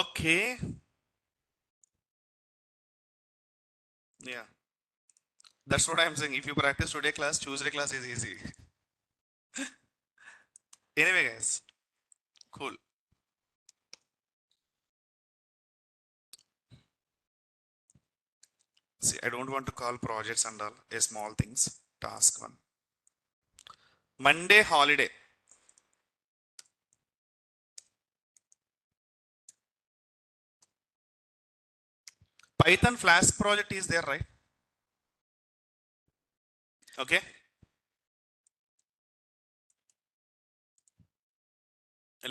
Okay. Yeah. That's what I'm saying. If you practice today class, Tuesday class is easy. Anyway, guys, cool. See, I don't want to call projects and all a small things. Task 1. Monday holiday. Python Flask project is there, right? Okay.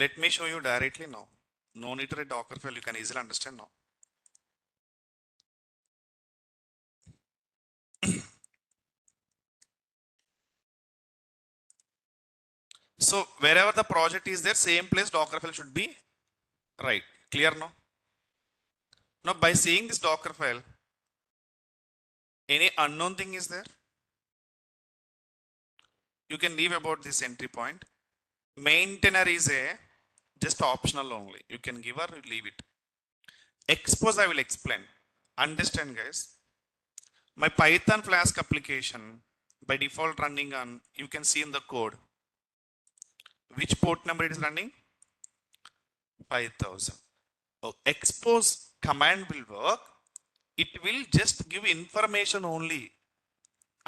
Let me show you directly now. No need to write Docker file. You can easily understand now. So wherever the project is there, same place Docker file should be right. Clear now? Now by seeing this Docker file, any unknown thing is there? You can leave about this entry point. Maintainer is a just optional only. You can give or leave it. Expose I will explain. Understand, guys. My Python Flask application by default running on, you can see in the code which port number it is running. 5000. Oh, expose command will work. It will just give information only.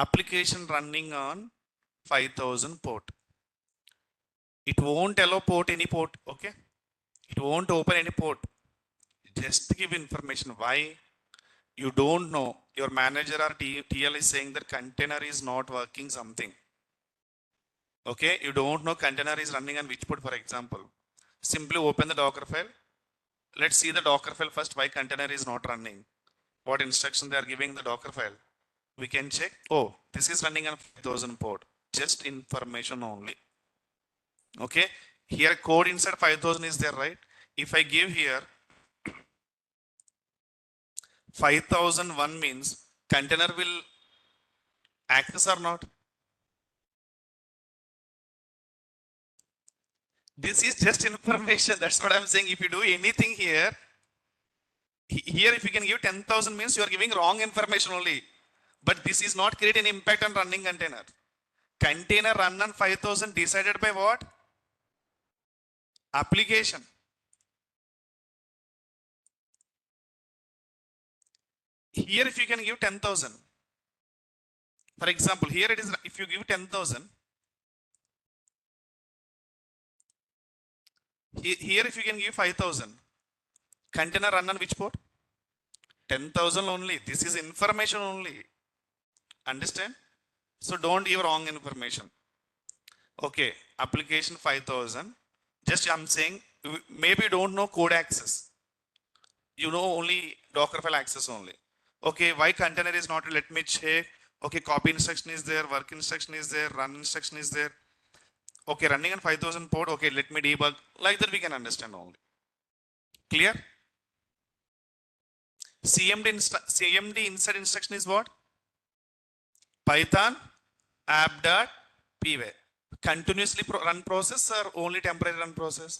Application running on 5000 port. It won't allow port any port. Okay. It won't open any port. Just give information. Why? You don't know. Your manager or TL is saying that container is not working something. Okay. You don't know container is running on which port, for example. Simply open the Docker file. Let's see the Docker file first. Why container is not running? What instruction they are giving the Docker file? We can check. Oh, this is running on 5000 port. Just information only. Okay. Here code inside 5000 is there, right? If I give here 5001 means container will access or not? This is just information. That's what I'm saying. If you do anything here if you can give 10,000 means you are giving wrong information only. But this is not create any impact on running container. Container run on 5000 decided by what? Application. Here if you can give 10,000. For example, here it is, if you give 10,000, here if you can give 5,000, container run on which port? 10,000 only. This is information only. Understand? So don't give wrong information. Okay, application 5000. Just I'm saying, maybe you don't know code access. You know only Docker file access only. Okay, why container is not? Let me check. Okay, copy instruction is there, work instruction is there, run instruction is there. Okay, running on 5000 port. Okay, let me debug. Like that we can understand only. Clear? CMD inside instruction is what? Python app.py. Continuously run process or only temporary run process?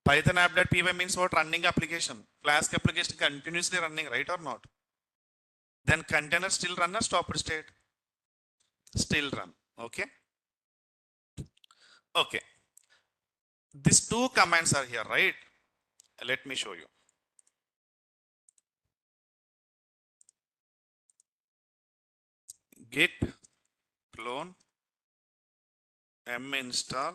Python app.py means what? Running application. Flask application continuously running, right or not? Then container still run or stopped state? Still run. Okay. Okay. These two commands are here, right? Let me show you. Git clone m install.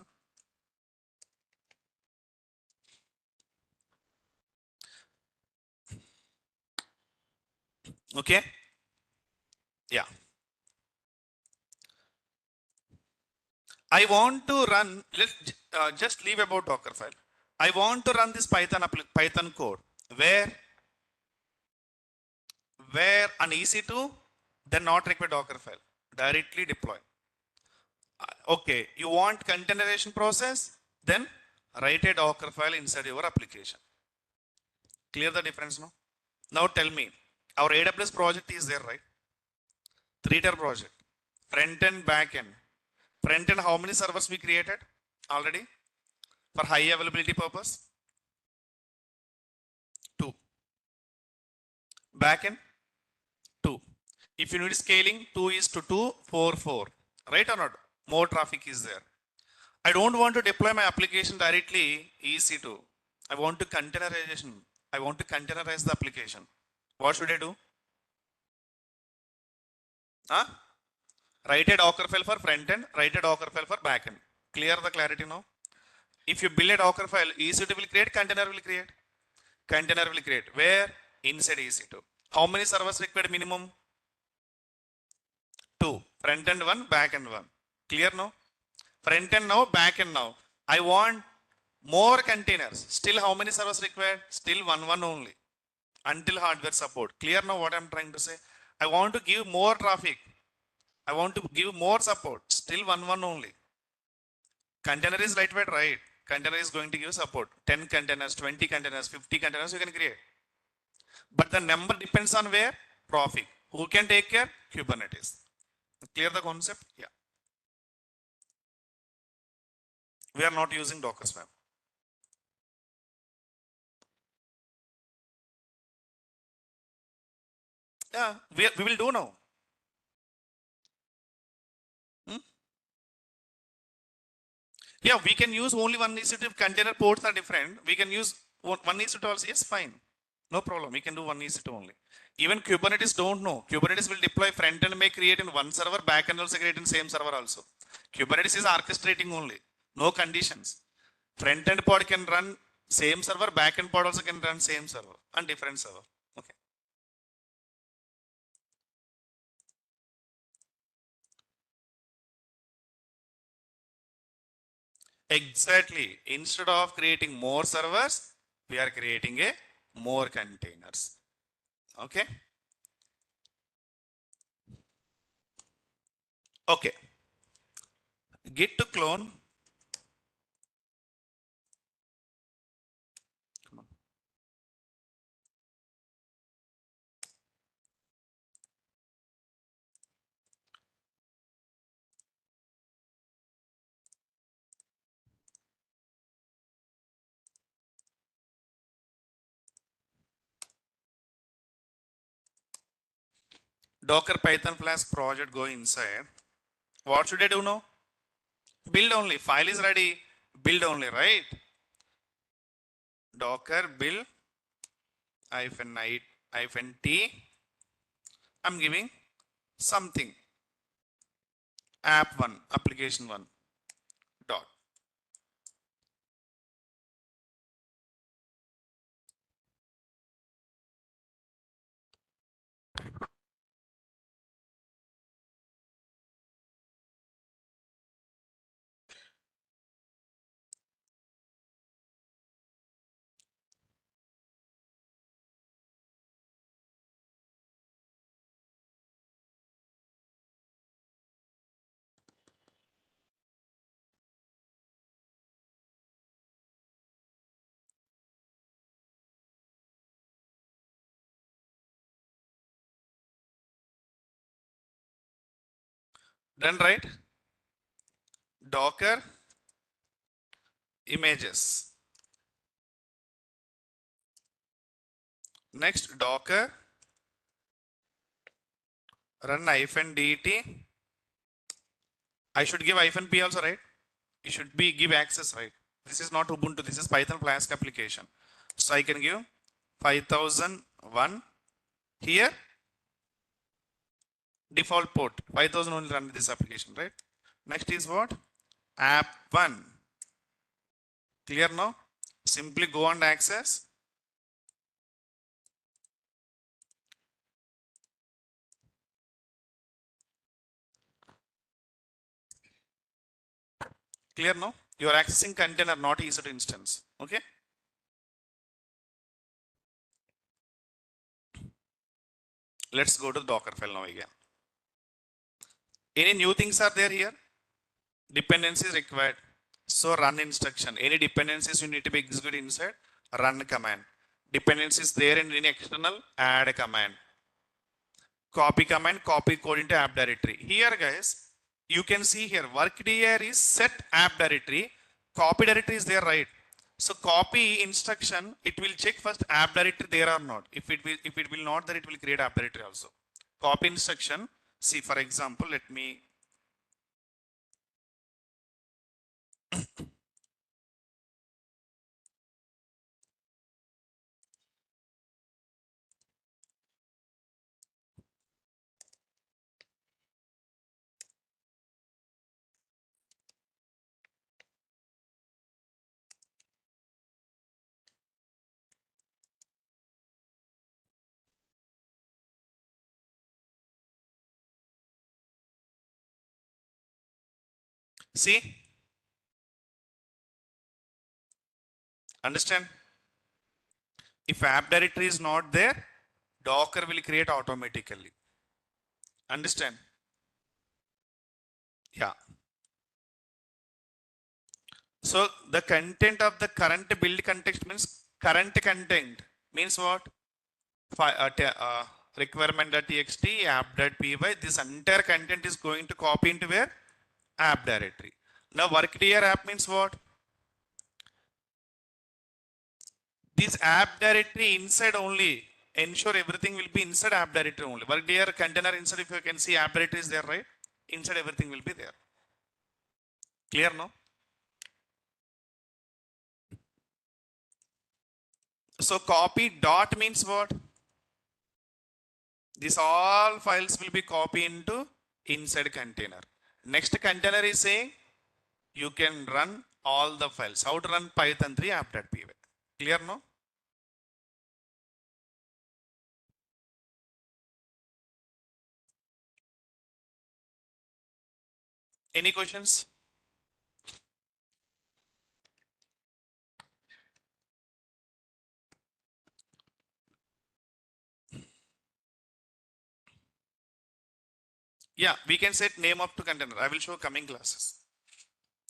Okay. Yeah. I want to run, let's just leave about Docker file. I want to run this Python code where an EC2 then not require Docker file, directly deploy. Okay, you want containerization process, then write a Docker file inside your application. Clear the difference now? Now tell me, our AWS project is there, right? 3-tier project, front end, back end. Front end, how many servers we created already for high availability purpose? 2. Back end, 2. If you need scaling, 2 is to 2, 4, 4. Right or not? More traffic is there. I don't want to deploy my application directly EC2. I want to containerization. I want to containerize the application. What should I do? Huh? Write a Docker file for front end, write a Docker file for back end. Clear the clarity now? If you build a Docker file, EC2 will create, container will create. Container will create. Where? Inside EC2. How many servers required minimum? 2. Front end 1, back end 1. Clear now? Front end now, back end now. I want more containers. Still how many servers required? Still one only. Until hardware support. Clear now what I'm trying to say? I want to give more traffic. I want to give more support. Still one only. Container is lightweight, right? Container is going to give support. 10 containers, 20 containers, 50 containers you can create. But the number depends on where? Traffic. Who can take care? Kubernetes. Clear the concept? Yeah. We are not using Docker Swarm. Yeah, we will do now. Hmm? Yeah, we can use only one EC2 if container ports are different. We can use one EC2 also. Yes, fine. No problem. We can do one EC2 only. Even Kubernetes don't know. Kubernetes will deploy front end may create in one server, back end also create in same server also. Kubernetes is orchestrating only. No conditions. Front end pod can run same server, back end pod also can run same server and different server. Okay. Exactly. Instead of creating more servers, we are creating a more containers. Okay. Okay. Git to clone. Come on. Docker Python Flask project go inside. What should I do now? Build only. File is ready. Build only, right? Docker build -i-t. I'm giving something. App1, application1 dot. Done, right? Docker images. Next, Docker run -dt. I should give -p also, right? You should be give access, right? This is not Ubuntu. This is Python Flask application. So I can give 5001 here. Default port 5000 only run this application, right? Next is what? App1. Clear now? Simply go and access. Clear now? You are accessing container, not EC2 instance. Okay. Let's go to the Docker file now again. Any new things are there here? Dependencies required. So run instruction. Any dependencies you need to be executed inside, run command. Dependencies there in any external, add command. Copy command, copy code into app directory. Here guys, you can see here workdir is set app directory. Copy directory is there, right? So copy instruction, it will check first app directory there or not. If it will not, then it will create app directory also. Copy instruction. See, for example, let me see. Understand? If app directory is not there, Docker will create automatically. Understand? Yeah. So the content of the current build context means current content means what? Requirement.txt, app.py. This entire content is going to copy into where? App directory. Now workdir app means what? This app directory inside only. Ensure everything will be inside app directory only. Workdir container inside, if you can see app directory is there, right? Inside everything will be there. Clear now? So copy dot means what? This all files will be copied into inside container. Next container is saying you can run all the files. How to run Python 3 app.py. Clear now? Any questions? Yeah, we can set name of the container. I will show coming classes.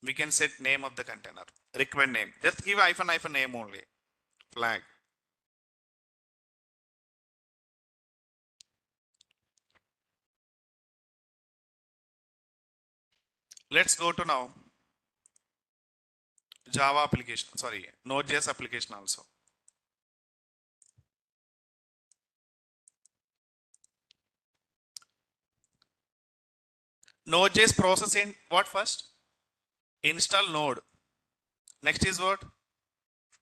We can set name of the container. Required name. Just give hyphen name only. Flag. Let's go to now Java application. Sorry, Node.js application also. Node.js process in what first? Install node. Next is what?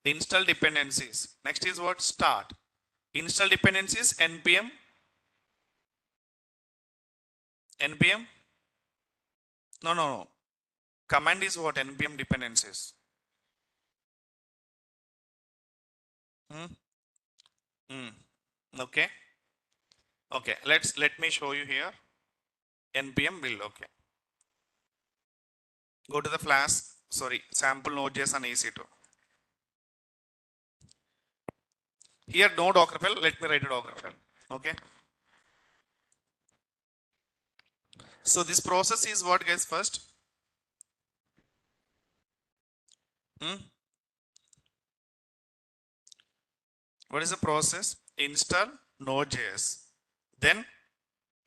Install dependencies. Next is what? Start. Install dependencies, npm. npm. No. Command is what? npm dependencies. Okay. Okay. Let me show you here. npm build. Okay. Go to the Flask. Sorry, sample Node.js and EC2. Here no Docker file. Let me write a Docker file. Okay. So this process is what, guys? First. What is the process? Install Node.js. Then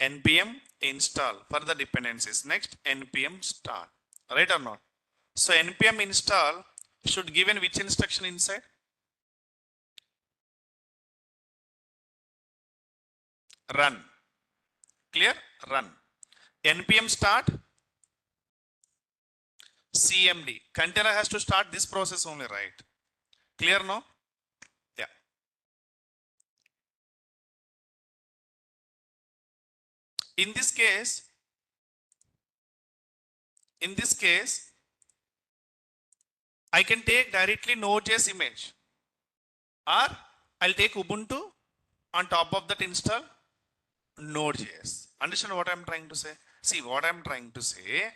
npm install for the dependencies. Next npm start. Right or not? So npm install should given which instruction inside? Run. Clear? Run. npm start. CMD. Container has to start this process only, right? Clear now? Yeah. In this case, I can take directly Node.js image, or I'll take Ubuntu on top of that install Node.js. Understand what I'm trying to say? See what I'm trying to say.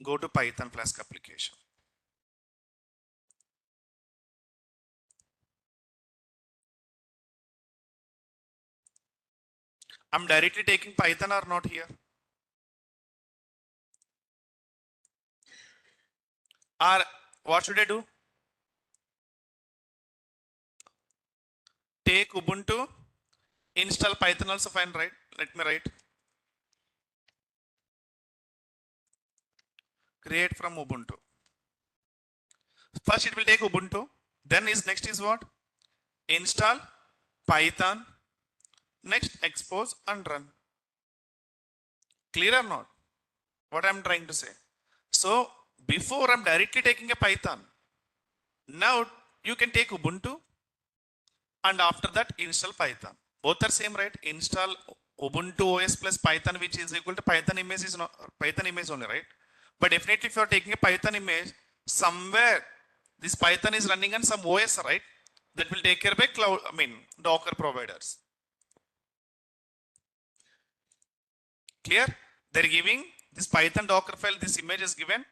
Go to Python Flask application. I'm directly taking Python or not here? Or what should I do? Take Ubuntu, install Python also fine, right? Let me write. Create from Ubuntu. First it will take Ubuntu. Then next is what? Install Python. Next expose and run. Clear or not? What I'm trying to say. So before I'm directly taking a Python. Now you can take Ubuntu and after that install Python. Both are same, right? Install Ubuntu OS plus Python, which is equal to Python image is not Python image only, right? But definitely if you are taking a Python image, somewhere this Python is running on some OS, right? That will take care by cloud, Docker providers. Clear? They're giving this Python Docker file, this image is given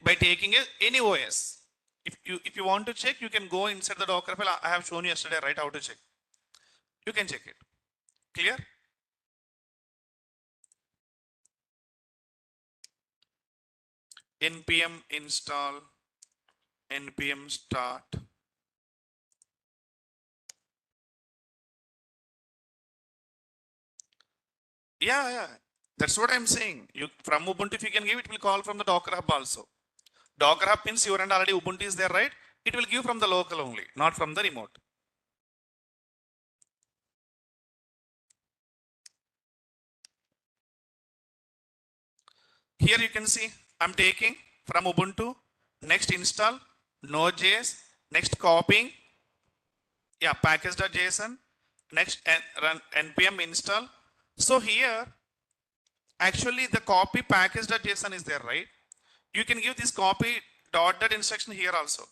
by taking any OS. If you want to check, you can go inside the Docker file. I have shown you yesterday, right? How to check. You can check it. Clear? npm install, npm start. Yeah. That's what I'm saying. You from Ubuntu, if you can give, it will call from the Docker Hub also. Docker Hub means your end already Ubuntu is there, right? It will give from the local only, not from the remote. Here you can see I'm taking from Ubuntu, next install Node.js, next copying, package.json, next run npm install. So here actually the copy package.json is there, right? You can give this copy dot instruction here also.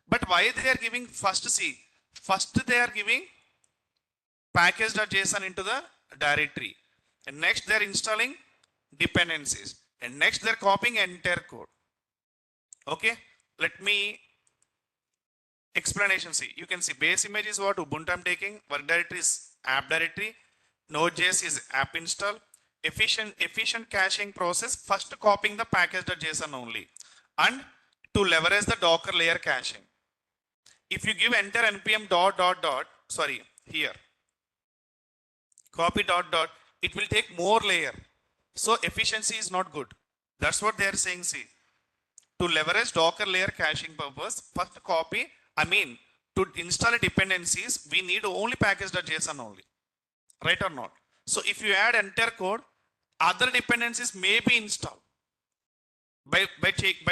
But why they are giving first they are giving package.json into the directory, and next they're installing dependencies, and next they're copying entire code. Okay, let me explanation. See, you can see base image is what Ubuntu I'm taking, work directory is app directory, Node.js is app install, efficient caching process, first copying the package.json only, and to leverage the Docker layer caching. If you give enter npm here, copy it will take more layer. So efficiency is not good. That's what they are saying. See, to leverage Docker layer caching purpose, first copy, to install dependencies, we need only package.json only. Right or not? So if you add enter code, other dependencies may be installed by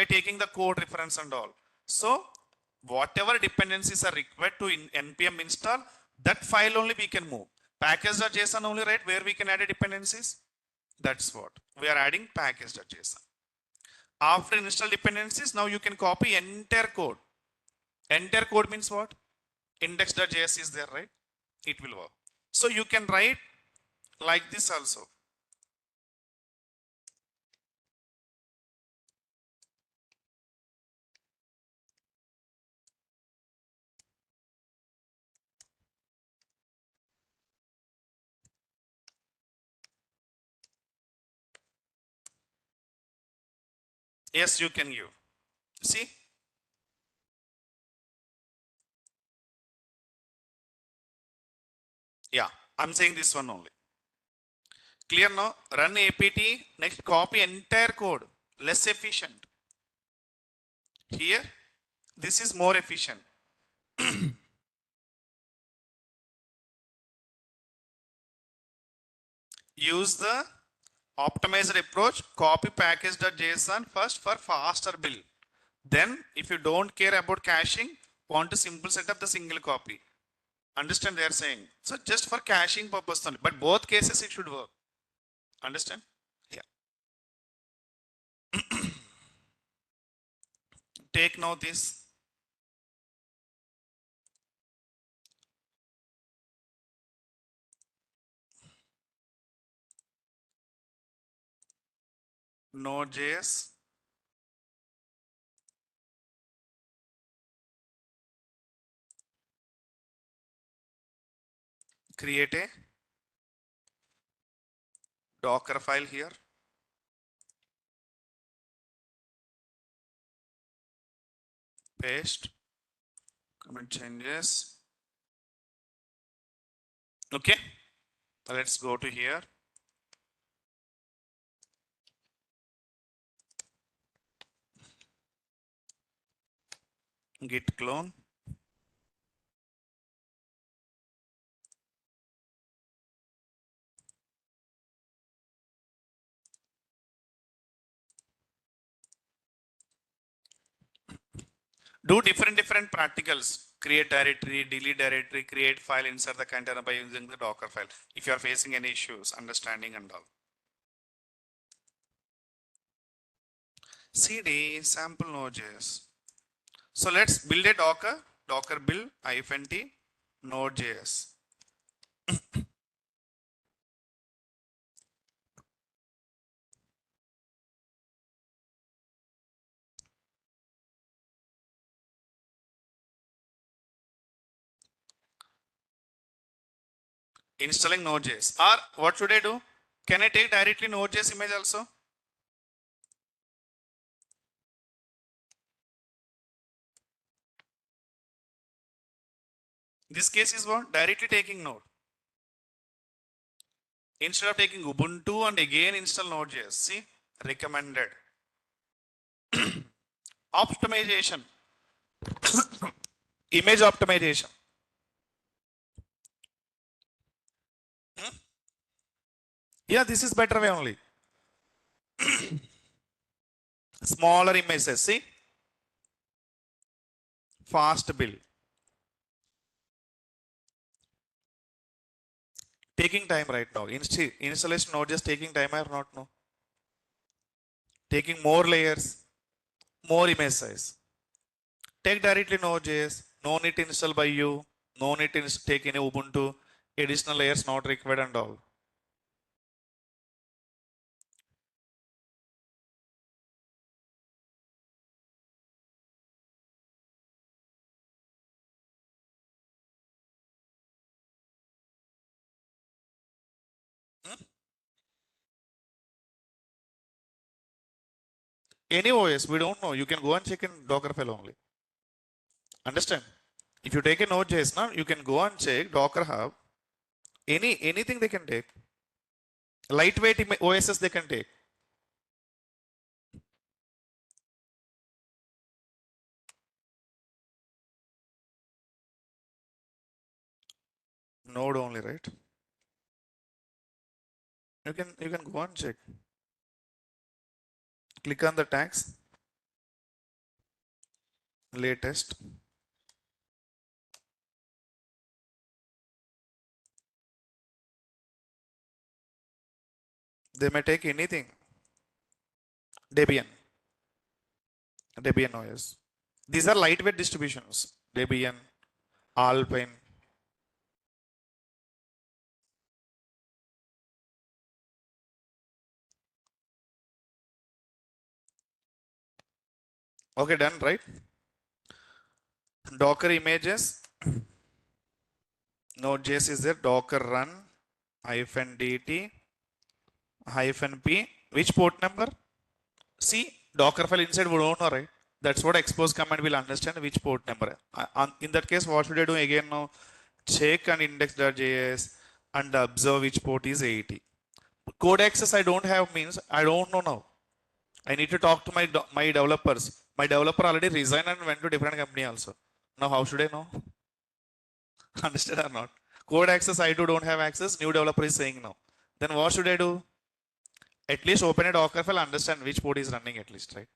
taking the code reference and all. So whatever dependencies are required to npm install, that file only we can move. Package.json only, right? Where we can add dependencies. That's what we are adding package.json. After install dependencies, now you can copy entire code. Entire code means what? Index.js is there, right? It will work. So you can write like this also. Yes, you can give. See? Yeah, I'm saying this one only. Clear now? Run apt, next copy entire code. Less efficient. Here, this is more efficient. Use the Optimized approach, copy package.json first for faster build. Then if you don't care about caching, want to simple set up the single copy. Understand they are saying. So just for caching purpose only. But both cases it should work. Understand? Yeah. Take note this. Node.js. Create a Docker file here. Paste. Commit changes. Okay. Let's go to here. Git clone. Do different practicals. Create directory, delete directory, create file, insert the container by using the Docker file. If you are facing any issues, understanding and all. CD sample Node.js. So let's build a Docker build -t Node.js. Installing Node.js. Or what should I do? Can I take directly Node.js image also? This case is what? Directly taking Node. Instead of taking Ubuntu and again install Node.js. See? Recommended. Optimization. Image optimization. Yeah, this is better way only. Smaller images. See? Fast build. Taking time right now. Installation not just taking time or not, no. Taking more layers, more image size. Take directly Node.js. No need to install by you. No need to take any Ubuntu. Additional layers not required and all. Any OS, we don't know. You can go and check in Docker file only. Understand? If you take a Node.js now, you can go and check Docker Hub. Anything they can take. Lightweight OSs they can take. Node only, right? You can go and check. Click on the tags. Latest. They may take anything. Debian OS. These are lightweight distributions. Debian, Alpine. Okay, done, right? Docker images. Node.js is there. Docker run -dt -p. Which port number? See, Docker file inside we don't know, right? That's what expose command will understand which port number. In that case, what should I do again now? Check and index.js and observe which port is 80. Code access I don't have means I don't know now. I need to talk to my developers. My developer already resigned and went to different company also. Now how should I know? Understand or not? Code access I don't have access. New developer is saying now. Then what should I do? At least open a Docker file, understand which pod is running at least, right?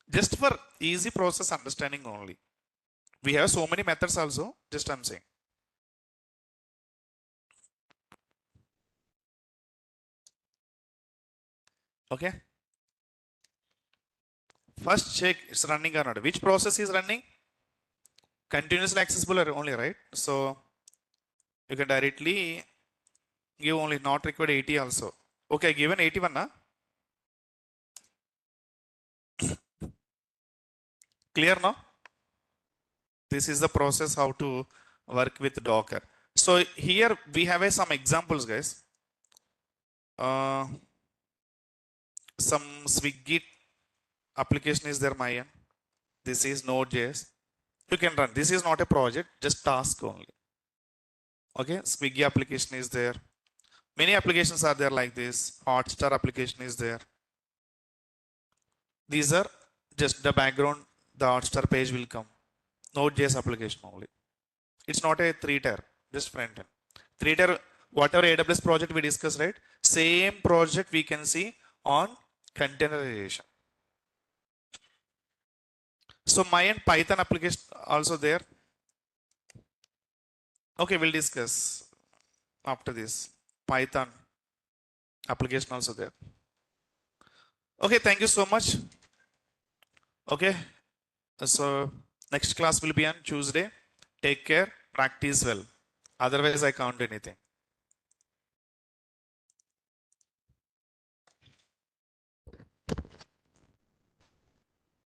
Just for easy process understanding only. We have so many methods also, just I'm saying. Okay. First check it's running or not. Which process is running? Continuously accessible only, right? So you can directly give only not required 80 also. Okay, given 81, huh? Clear now? This is the process how to work with Docker. So here we have some examples, guys. Some Swiggy application is there, Mayan. This is Node.js. You can run. This is not a project, just task only. Okay, Swiggy application is there. Many applications are there like this. Hotstar application is there. These are just the background. The Hotstar page will come. Node.js application only. It's not a 3-tier, just front end. 3-tier, whatever AWS project we discussed, right? Same project we can see on containerization. So Mayan Python application also there. Okay, we'll discuss after this. Python application also there. Okay, thank you so much. Okay, so next class will be on Tuesday. Take care, practice well. Otherwise, I can't do anything.